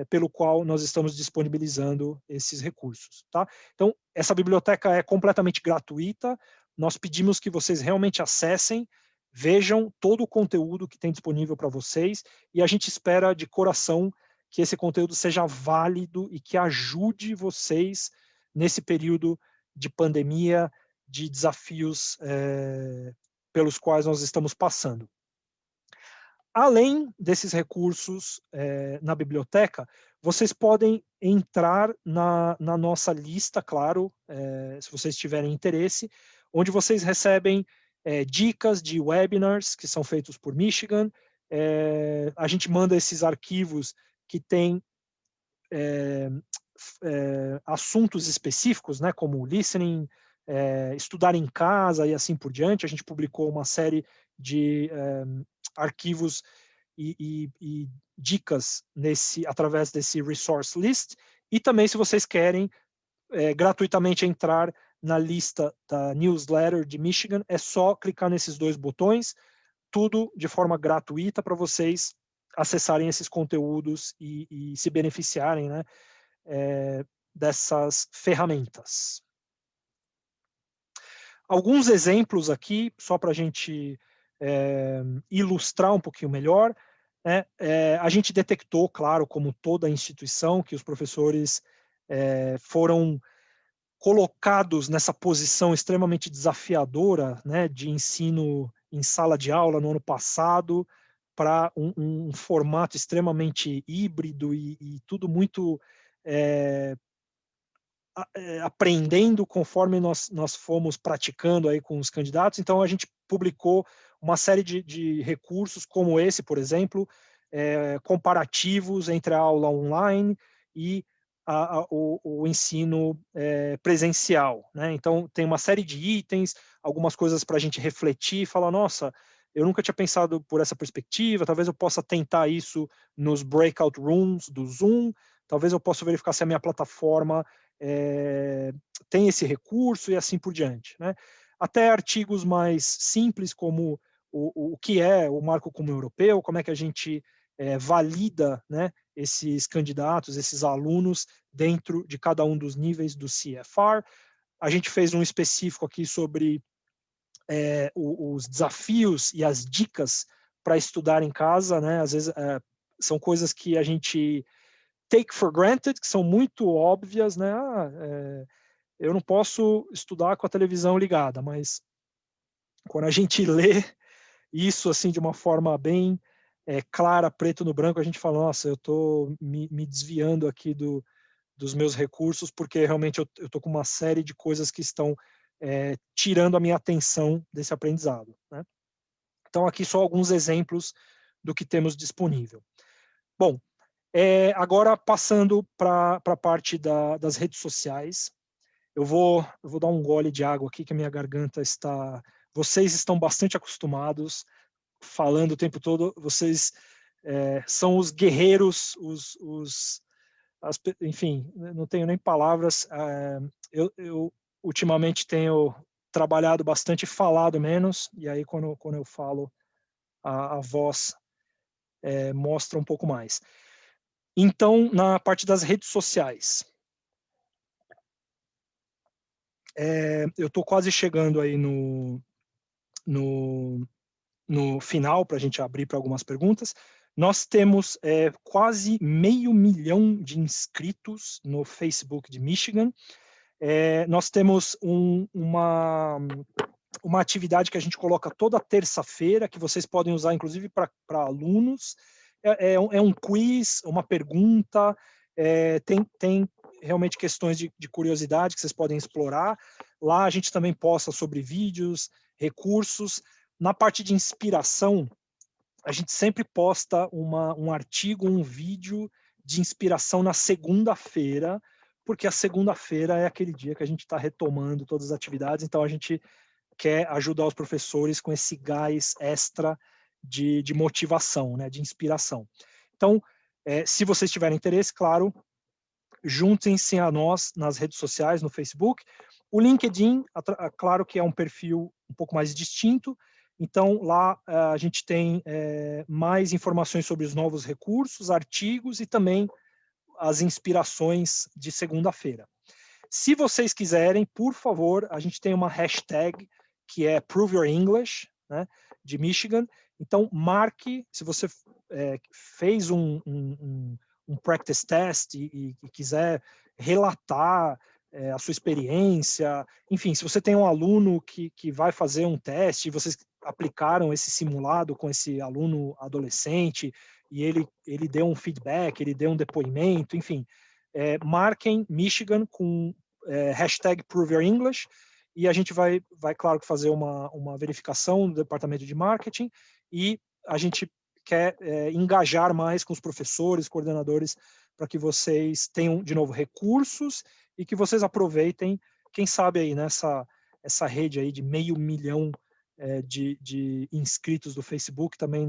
pelo qual nós estamos disponibilizando esses recursos, tá? Então, essa biblioteca é completamente gratuita, nós pedimos que vocês realmente acessem, vejam todo o conteúdo que tem disponível para vocês, e a gente espera de coração que esse conteúdo seja válido e que ajude vocês nesse período de pandemia, de desafios pelos quais nós estamos passando. Além desses recursos na biblioteca, vocês podem entrar na nossa lista, claro, se vocês tiverem interesse, onde vocês recebem dicas de webinars que são feitos por Michigan. A gente manda esses arquivos que têm assuntos específicos, né, como listening, estudar em casa e assim por diante. A gente publicou uma série de arquivos e dicas através desse resource list, e também, se vocês querem gratuitamente entrar na lista da newsletter de Michigan, é só clicar nesses 2 botões, tudo de forma gratuita para vocês acessarem esses conteúdos e se beneficiarem, né, dessas ferramentas. Alguns exemplos aqui, só para a gente ilustrar um pouquinho melhor, né? A gente detectou, claro, como toda instituição, que os professores foram colocados nessa posição extremamente desafiadora, né, de ensino em sala de aula no ano passado, para um formato extremamente híbrido e tudo muito aprendendo conforme nós fomos praticando aí com os candidatos. Então, a gente publicou uma série de recursos como esse, por exemplo, comparativos entre a aula online e o ensino presencial, né? Então, tem uma série de itens, algumas coisas para a gente refletir e falar, nossa, eu nunca tinha pensado por essa perspectiva, talvez eu possa tentar isso nos breakout rooms do Zoom, talvez eu possa verificar se a minha plataforma tem esse recurso e assim por diante, né? Até artigos mais simples, como o que é o Marco Comum Europeu, como é que a gente valida, né, esses candidatos, esses alunos, dentro de cada um dos níveis do CFR. A gente fez um específico aqui sobre os desafios e as dicas para estudar em casa, né? Às vezes são coisas que a gente take for granted, que são muito óbvias, né? Eu não posso estudar com a televisão ligada, mas quando a gente lê isso assim de uma forma bem clara, preto no branco, a gente fala, nossa, eu estou me desviando aqui dos meus recursos, porque realmente eu estou com uma série de coisas que estão tirando a minha atenção desse aprendizado, né? Então, aqui só alguns exemplos do que temos disponível. Bom, agora passando para a parte das redes sociais, eu vou dar um gole de água aqui, que a minha garganta está... Vocês estão bastante acostumados, falando o tempo todo, vocês são os guerreiros, enfim, não tenho nem palavras. Eu ultimamente tenho trabalhado bastante, falado menos, e aí quando eu falo, a voz mostra um pouco mais. Então, na parte das redes sociais, eu estou quase chegando aí no final, para a gente abrir para algumas perguntas. Nós temos quase 500 mil de inscritos no Facebook de Michigan. Nós temos uma atividade que a gente coloca toda terça-feira, que vocês podem usar, inclusive, para alunos. É um quiz, uma pergunta, tem realmente questões de curiosidade que vocês podem explorar. Lá a gente também posta sobre vídeos, recursos. Na parte de inspiração, a gente sempre posta um artigo, um vídeo de inspiração na segunda-feira, porque a segunda-feira é aquele dia que a gente está retomando todas as atividades, então a gente quer ajudar os professores com esse gás extra de motivação, né, de inspiração. Então, se vocês tiverem interesse, claro, juntem-se a nós nas redes sociais, no Facebook. O LinkedIn, claro que é um perfil um pouco mais distinto, então lá a gente tem mais informações sobre os novos recursos, artigos e também as inspirações de segunda-feira. Se vocês quiserem, por favor, a gente tem uma hashtag que é Prove Your English, né, de Michigan. Então, marque, se você fez um practice test e quiser relatar a sua experiência, enfim, se você tem um aluno que vai fazer um teste, vocês aplicaram esse simulado com esse aluno adolescente e ele deu um feedback, ele deu um depoimento, enfim, marquem Michigan com hashtag Prove Your English e a gente vai claro, fazer uma verificação do departamento de marketing e a gente quer engajar mais com os professores, coordenadores, para que vocês tenham, de novo, recursos e que vocês aproveitem, quem sabe aí essa rede aí de 500 mil de inscritos do Facebook também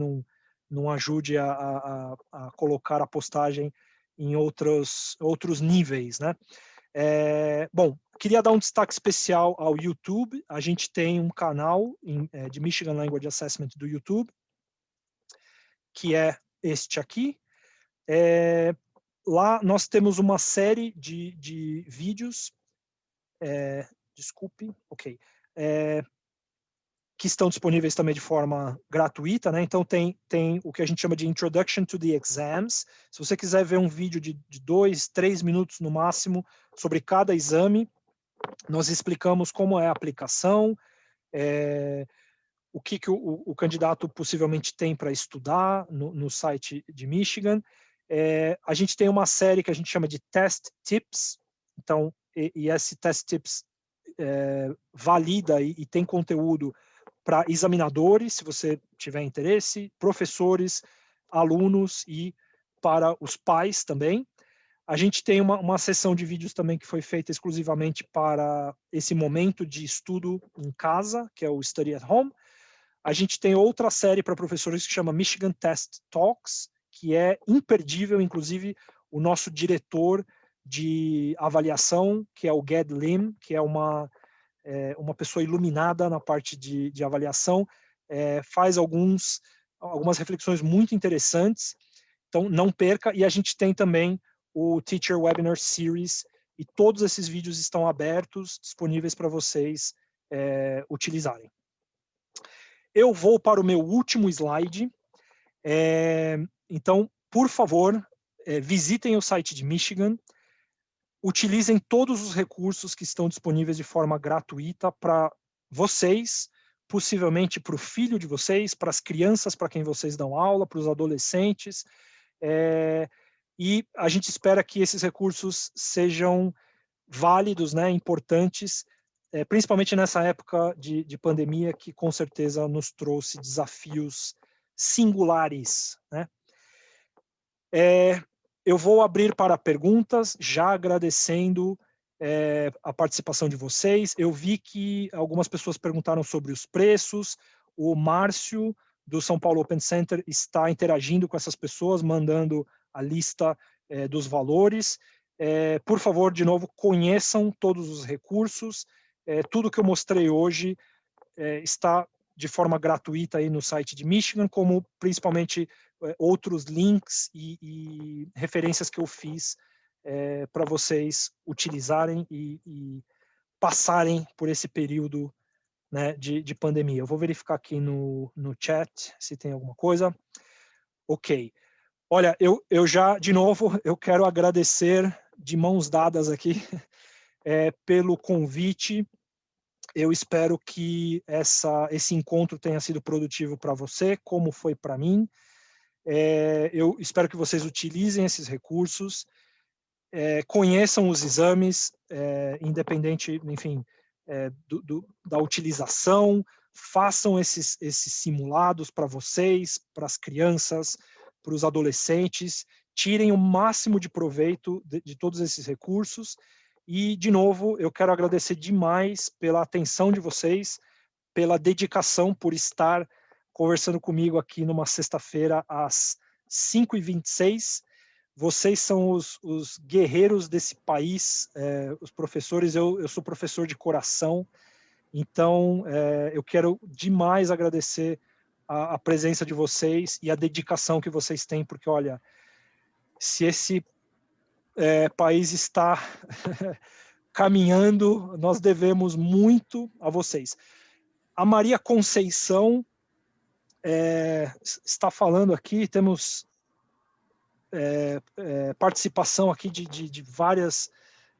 não ajude a colocar a postagem em outros níveis, né? Bom, queria dar um destaque especial ao YouTube. A gente tem um canal de Michigan Language Assessment do YouTube, que é este aqui. Lá nós temos uma série de vídeos, que estão disponíveis também de forma gratuita, né? Então tem o que a gente chama de Introduction to the Exams. Se você quiser ver um vídeo de 2, 3 minutos no máximo sobre cada exame, nós explicamos como é a aplicação, o que o candidato possivelmente tem para estudar no site de Michigan. A gente tem uma série que a gente chama de Test Tips, então, e esse Test Tips valida e tem conteúdo para examinadores, se você tiver interesse, professores, alunos e para os pais também. A gente tem uma sessão de vídeos também que foi feita exclusivamente para esse momento de estudo em casa, que é o Study at Home. A gente tem outra série para professores que chama Michigan Test Talks, que é imperdível, inclusive o nosso diretor de avaliação, que é o Ged Lim, que é uma pessoa iluminada na parte de avaliação, faz algumas reflexões muito interessantes, então não perca. E a gente tem também o Teacher Webinar Series, e todos esses vídeos estão abertos, disponíveis para vocês utilizarem. Eu vou para o meu último slide. Então, por favor, visitem o site de Michigan, utilizem todos os recursos que estão disponíveis de forma gratuita para vocês, possivelmente para o filho de vocês, para as crianças para quem vocês dão aula, para os adolescentes, e a gente espera que esses recursos sejam válidos, né, importantes, principalmente nessa época de pandemia, que com certeza nos trouxe desafios singulares, né? Eu vou abrir para perguntas, já agradecendo a participação de vocês. Eu vi que algumas pessoas perguntaram sobre os preços. O Márcio, do São Paulo Open Center, está interagindo com essas pessoas, mandando a lista dos valores. Por favor, de novo, conheçam todos os recursos. Tudo que eu mostrei hoje está de forma gratuita aí no site de Michigan, como principalmente outros links e referências que eu fiz para vocês utilizarem e passarem por esse período, né, de pandemia. Eu vou verificar aqui no chat se tem alguma coisa. Ok. Olha, eu já, de novo, eu quero agradecer de mãos dadas aqui pelo convite. Eu espero que esse encontro tenha sido produtivo para você, como foi para mim. Eu espero que vocês utilizem esses recursos, conheçam os exames, independente, enfim, da utilização, façam esses simulados para vocês, para as crianças, para os adolescentes, tirem o máximo de proveito de todos esses recursos. E, de novo, eu quero agradecer demais pela atenção de vocês, pela dedicação, por estar conversando comigo aqui numa sexta-feira às 5h26. Vocês são os guerreiros desse país, os professores. Eu sou professor de coração, então eu quero demais agradecer a presença de vocês e a dedicação que vocês têm, porque, olha, se esse país está caminhando, nós devemos muito a vocês. A Maria Conceição está falando aqui, temos participação aqui de várias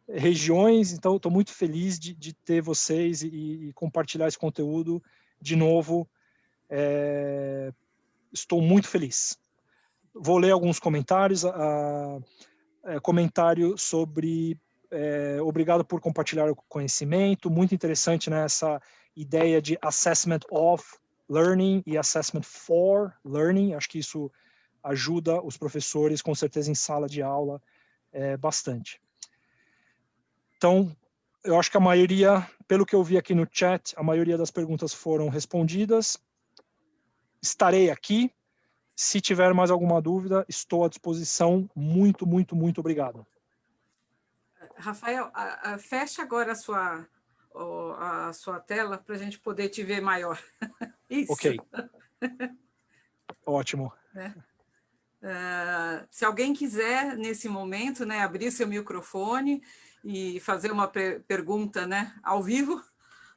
regiões, então estou muito feliz de ter vocês e compartilhar esse conteúdo de novo. Estou muito feliz. Vou ler alguns comentários. Comentário sobre obrigado por compartilhar o conhecimento, muito interessante, né, essa ideia de assessment of learning e assessment for learning. Acho que isso ajuda os professores, com certeza, em sala de aula, bastante. Então, eu acho que a maioria, pelo que eu vi aqui no chat, a maioria das perguntas foram respondidas. Estarei aqui. Se tiver mais alguma dúvida, estou à disposição. Muito, muito, muito obrigado. Rafael, fecha agora a sua tela para a gente poder te ver maior. Isso. Ok. Ótimo. Se alguém quiser, nesse momento, né, abrir seu microfone e fazer uma pergunta, né, ao vivo,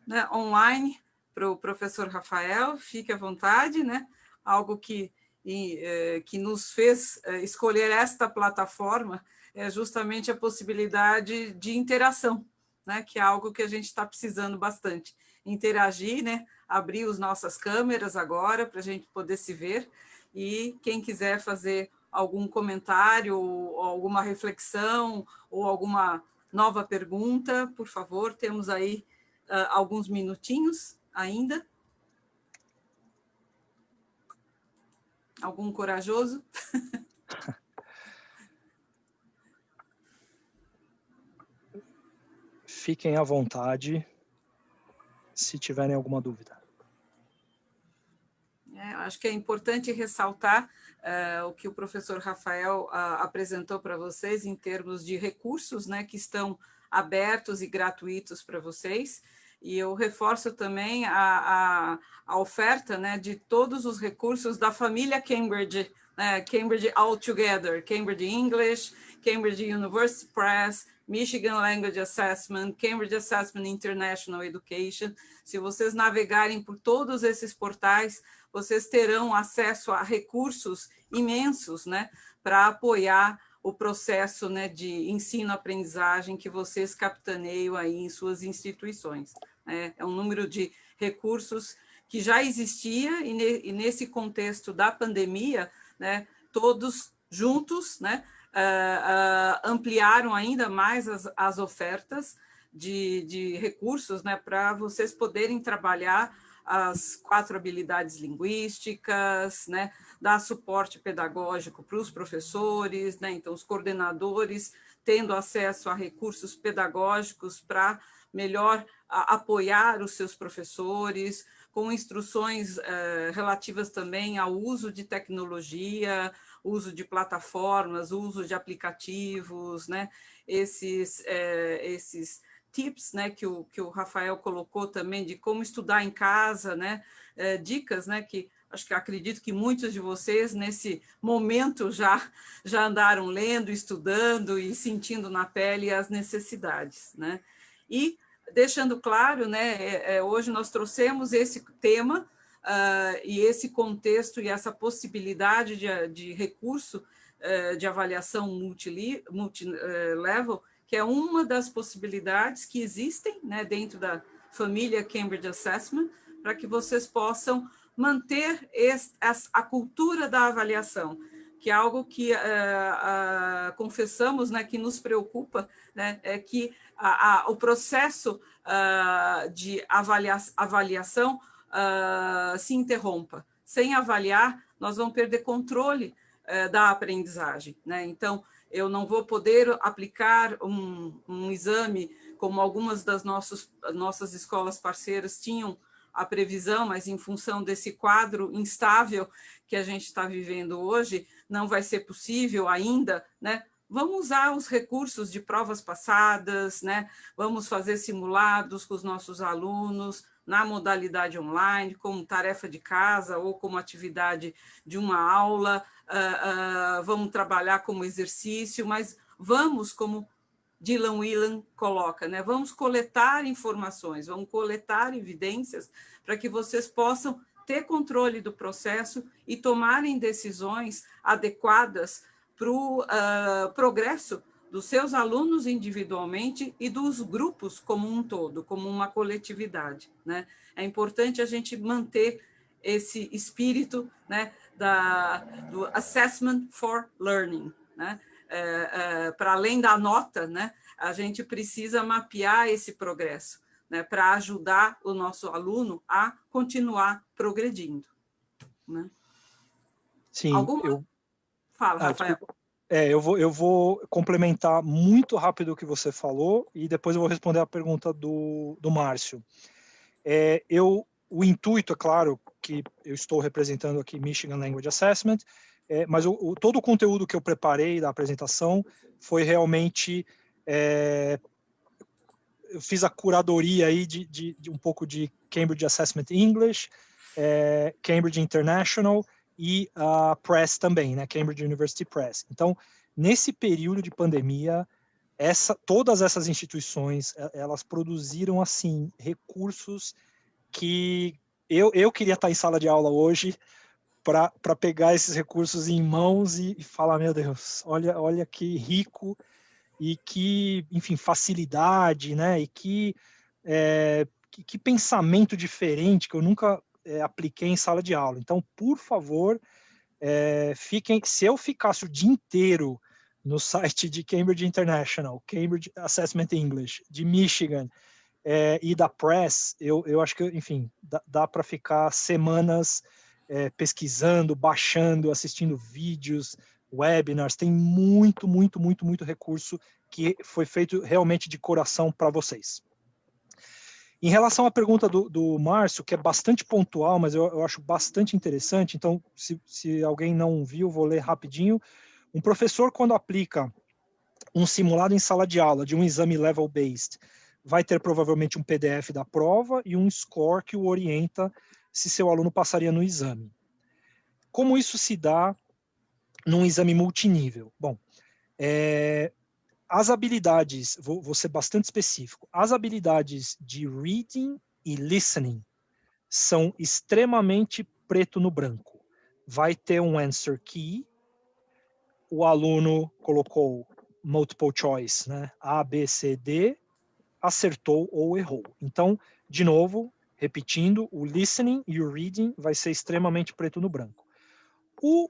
né, online, para o professor Rafael, fique à vontade, né, algo que nos fez escolher esta plataforma é justamente a possibilidade de interação, né, que é algo que a gente está precisando bastante. Interagir, né, abrir as nossas câmeras agora para a gente poder se ver, e quem quiser fazer algum comentário, ou alguma reflexão, ou alguma nova pergunta, por favor, temos aí alguns minutinhos ainda. Algum corajoso? Fiquem à vontade, se tiverem alguma dúvida. Acho que é importante ressaltar o que o professor Rafael apresentou para vocês em termos de recursos, né, que estão abertos e gratuitos para vocês. E eu reforço também a oferta, né, de todos os recursos da família Cambridge, Cambridge Altogether, Cambridge English, Cambridge University Press, Michigan Language Assessment, Cambridge Assessment International Education. Se vocês navegarem por todos esses portais, vocês terão acesso a recursos imensos, né, para apoiar o processo, né, de ensino-aprendizagem que vocês capitaneiam aí em suas instituições. É um número de recursos que já existia e nesse contexto da pandemia, né, todos juntos, né, ampliaram ainda mais as ofertas de recursos, né, para vocês poderem trabalhar as 4 habilidades linguísticas, né, dar suporte pedagógico para os professores, né, então os coordenadores tendo acesso a recursos pedagógicos para melhor apoiar os seus professores, com instruções relativas também ao uso de tecnologia, uso de plataformas, uso de aplicativos, né, esses tips, né, que o Rafael colocou também de como estudar em casa, né, dicas, né, que acredito que muitos de vocês nesse momento já andaram lendo, estudando e sentindo na pele as necessidades, né? E deixando claro, né, hoje nós trouxemos esse tema e esse contexto e essa possibilidade de recurso de avaliação multilevel, que é uma das possibilidades que existem, né, dentro da família Cambridge Assessment, para que vocês possam manter a cultura da avaliação, que é algo que confessamos, né, que nos preocupa, né, é que o processo de avaliação se interrompa. Sem avaliar, nós vamos perder controle da aprendizagem, né? Então, eu não vou poder aplicar um exame como algumas das nossas escolas parceiras tinham a previsão, mas em função desse quadro instável que a gente está vivendo hoje, não vai ser possível ainda, né? Vamos usar os recursos de provas passadas, né? Vamos fazer simulados com os nossos alunos na modalidade online, como tarefa de casa ou como atividade de uma aula, vamos trabalhar como exercício, mas vamos, como Dylan Whelan coloca, né? Vamos coletar informações, vamos coletar evidências para que vocês possam ter controle do processo e tomarem decisões adequadas para o progresso dos seus alunos individualmente e dos grupos como um todo, como uma coletividade, né? É importante a gente manter esse espírito, né, do assessment for learning, né? Para além da nota, né, a gente precisa mapear esse progresso, né, para ajudar o nosso aluno a continuar progredindo, né? Sim, Fala, Rafael. Desculpa. Eu vou complementar muito rápido o que você falou e depois eu vou responder a pergunta do Márcio. O intuito, é claro, que eu estou representando aqui Michigan Language Assessment, mas todo o conteúdo que eu preparei da apresentação foi realmente... eu fiz a curadoria aí de um pouco de Cambridge Assessment English, Cambridge International e a Press também, né, Cambridge University Press. Então, nesse período de pandemia, todas essas instituições, elas produziram, assim, recursos que eu queria estar em sala de aula hoje para pegar esses recursos em mãos e falar, meu Deus, olha que rico e que, enfim, facilidade, né? E que pensamento diferente que eu nunca apliquei em sala de aula. Então, por favor, se eu ficasse o dia inteiro no site de Cambridge International, Cambridge Assessment English, de Michigan e da Press, eu acho que, enfim, dá para ficar semanas pesquisando, baixando, assistindo vídeos, webinars, tem muito recurso que foi feito realmente de coração para vocês. Em relação à pergunta do Márcio, que é bastante pontual, mas eu acho bastante interessante, então, se alguém não viu, vou ler rapidinho. Um professor, quando aplica um simulado em sala de aula de um exame level-based, vai ter provavelmente um PDF da prova e um score que o orienta se seu aluno passaria no exame. Como isso se dá num exame multinível? Bom, as habilidades, vou ser bastante específico, as habilidades de reading e listening são extremamente preto no branco. Vai ter um answer key, o aluno colocou multiple choice, né? A, B, C, D, acertou ou errou. Então, de novo, repetindo, o listening e o reading vai ser extremamente preto no branco. O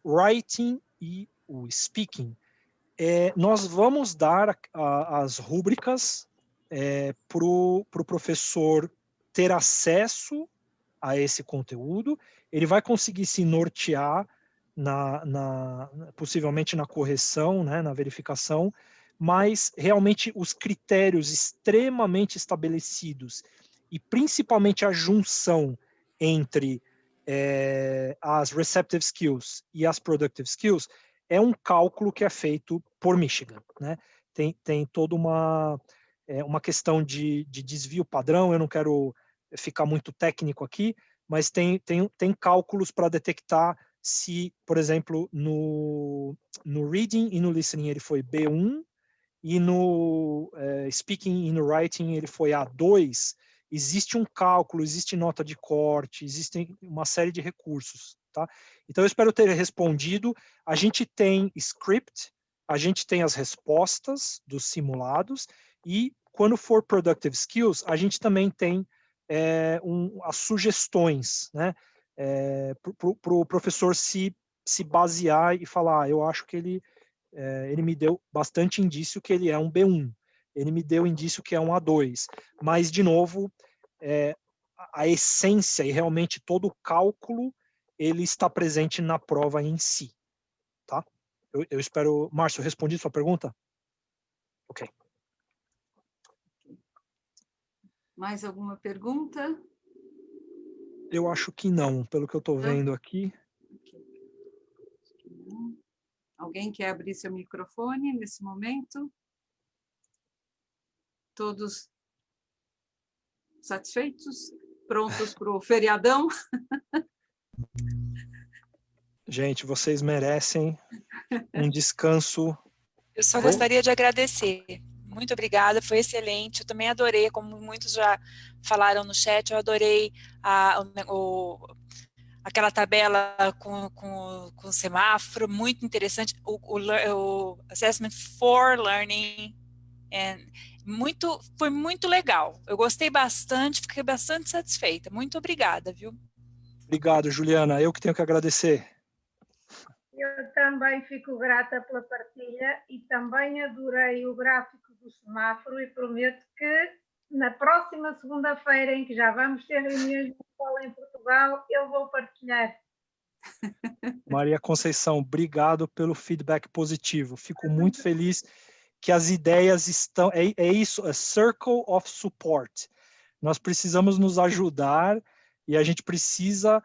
writing e o speaking, nós vamos dar as rúbricas para o professor ter acesso a esse conteúdo, ele vai conseguir se nortear possivelmente na correção, né, na verificação, mas realmente os critérios extremamente estabelecidos e principalmente a junção entre as receptive skills e as productive skills é um cálculo que é feito por Michigan, né? Tem toda uma questão de desvio padrão, eu não quero ficar muito técnico aqui, mas tem cálculos para detectar se, por exemplo, no reading e no listening ele foi B1, e no speaking e no writing ele foi A2, existe um cálculo, existe nota de corte, existem uma série de recursos, tá? Então eu espero ter respondido. A gente tem script, a gente tem as respostas dos simulados, e quando for productive skills, a gente também tem as sugestões, né? Para o professor se basear e falar, eu acho que ele me deu bastante indício que ele é um B1, ele me deu indício que é um A2, mas, de novo, a essência e realmente todo o cálculo, ele está presente na prova em si, tá? Eu espero... Márcio, respondi sua pergunta? Ok. Mais alguma pergunta? Eu acho que não, pelo que eu estou vendo aqui. Alguém quer abrir seu microfone nesse momento? Todos satisfeitos? Prontos para o feriadão? Gente, vocês merecem um descanso. Eu só gostaria de agradecer. Muito obrigada, foi excelente. Eu também adorei, como muitos já falaram no chat, eu adorei aquela tabela com semáforo, muito interessante. O Assessment for Learning, foi muito legal. Eu gostei bastante, fiquei bastante satisfeita. Muito obrigada, viu? Obrigado, Juliana. Eu que tenho que agradecer. Eu também fico grata pela partilha e também adorei o gráfico do semáforo e prometo que na próxima segunda-feira, em que já vamos ter reuniões de escola em Portugal, eu vou partilhar. Maria Conceição, obrigado pelo feedback positivo. Fico muito feliz que as ideias estão... É isso, é circle of support. Nós precisamos nos ajudar e a gente precisa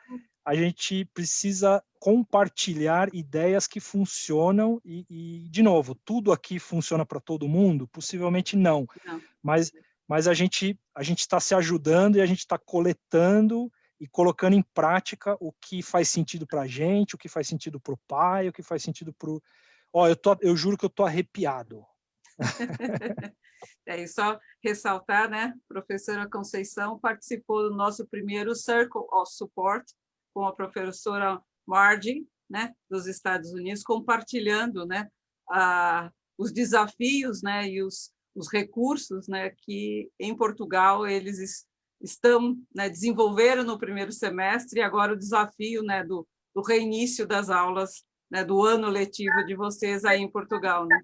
compartilhar ideias que funcionam e, de novo, tudo aqui funciona para todo mundo? Possivelmente não. Mas a gente está se ajudando e a gente está coletando e colocando em prática o que faz sentido para a gente, o que faz sentido para o pai, o que faz sentido para o... eu juro que eu estou arrepiado. E só ressaltar, né? A professora Conceição participou do nosso primeiro Circle of Support com a professora Margie, né, dos Estados Unidos, compartilhando, né, os desafios, né, e os recursos, né, que em Portugal eles estão, né, desenvolveram no primeiro semestre, e agora o desafio, né, do reinício das aulas, né, do ano letivo de vocês aí em Portugal, né?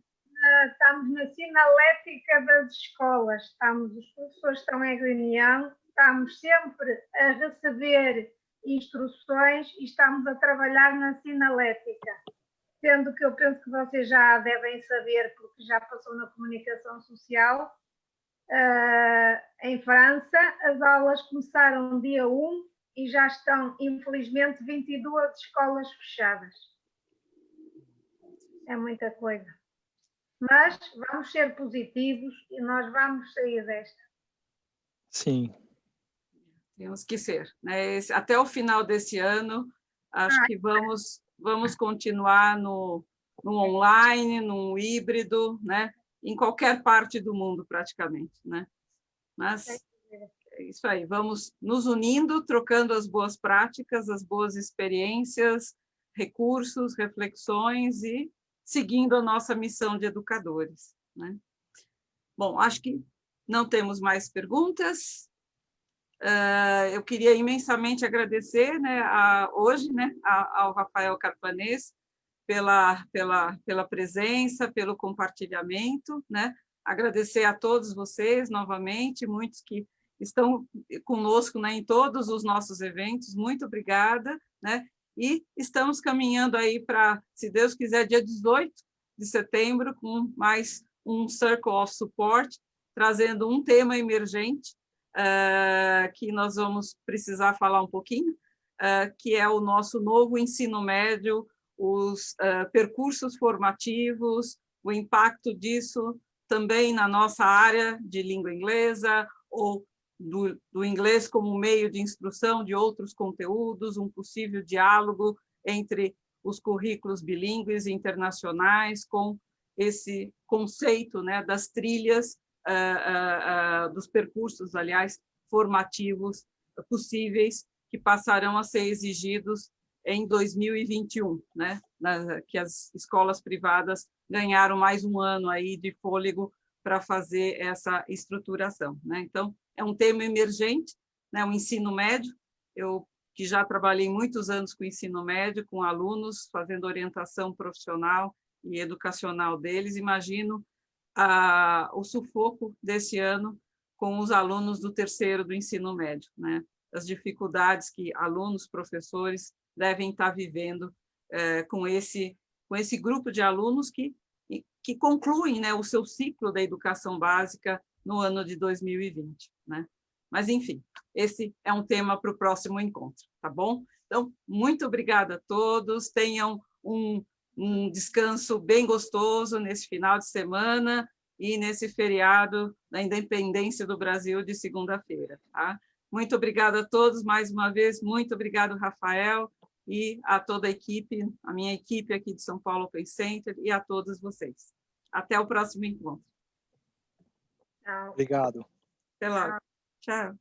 Estamos na sinalética das escolas, os professores estão em reunião, estamos sempre a receber instruções e estamos a trabalhar na sinalética, sendo que eu penso que vocês já devem saber, porque já passou na comunicação social, em França, as aulas começaram dia 1 e já estão, infelizmente, 22 escolas fechadas. É muita coisa. Mas vamos ser positivos e nós vamos sair desta. Sim. Temos que ser, né? Até o final desse ano, acho que vamos continuar no online, no híbrido, né? Em qualquer parte do mundo, praticamente, né? Mas é isso aí, vamos nos unindo, trocando as boas práticas, as boas experiências, recursos, reflexões e seguindo a nossa missão de educadores, né? Bom, acho que não temos mais perguntas. Eu queria imensamente agradecer, né, hoje, né, ao Rafael Carpanês pela presença, pelo compartilhamento, né? Agradecer a todos vocês novamente, muitos que estão conosco, né, em todos os nossos eventos. Muito obrigada, né? E estamos caminhando aí para, se Deus quiser, dia 18 de setembro, com mais um Circle of Support, trazendo um tema emergente, que nós vamos precisar falar um pouquinho, que é o nosso novo ensino médio, os percursos formativos, o impacto disso também na nossa área de língua inglesa, ou do inglês como meio de instrução de outros conteúdos, um possível diálogo entre os currículos bilíngues e internacionais com esse conceito, né, das trilhas, dos percursos, aliás, formativos possíveis que passarão a ser exigidos em 2021, né, que as escolas privadas ganharam mais um ano aí de fôlego para fazer essa estruturação, né? Então, é um tema emergente, né, o ensino médio. Eu, que já trabalhei muitos anos com ensino médio, com alunos, fazendo orientação profissional e educacional deles, imagino o sufoco desse ano com os alunos do terceiro do ensino médio, né? As dificuldades que alunos, professores devem estar vivendo com esse grupo de alunos que concluem, né, o seu ciclo da educação básica no ano de 2020, né? Mas, enfim, esse é um tema para o próximo encontro, tá bom? Então, muito obrigada a todos, tenham um descanso bem gostoso nesse final de semana e nesse feriado da Independência do Brasil de segunda-feira, tá? Muito obrigada a todos, mais uma vez, muito obrigado, Rafael, e a toda a equipe, a minha equipe aqui de São Paulo Open Center, e a todos vocês. Até o próximo encontro. Tchau. Obrigado. Até logo. Tchau.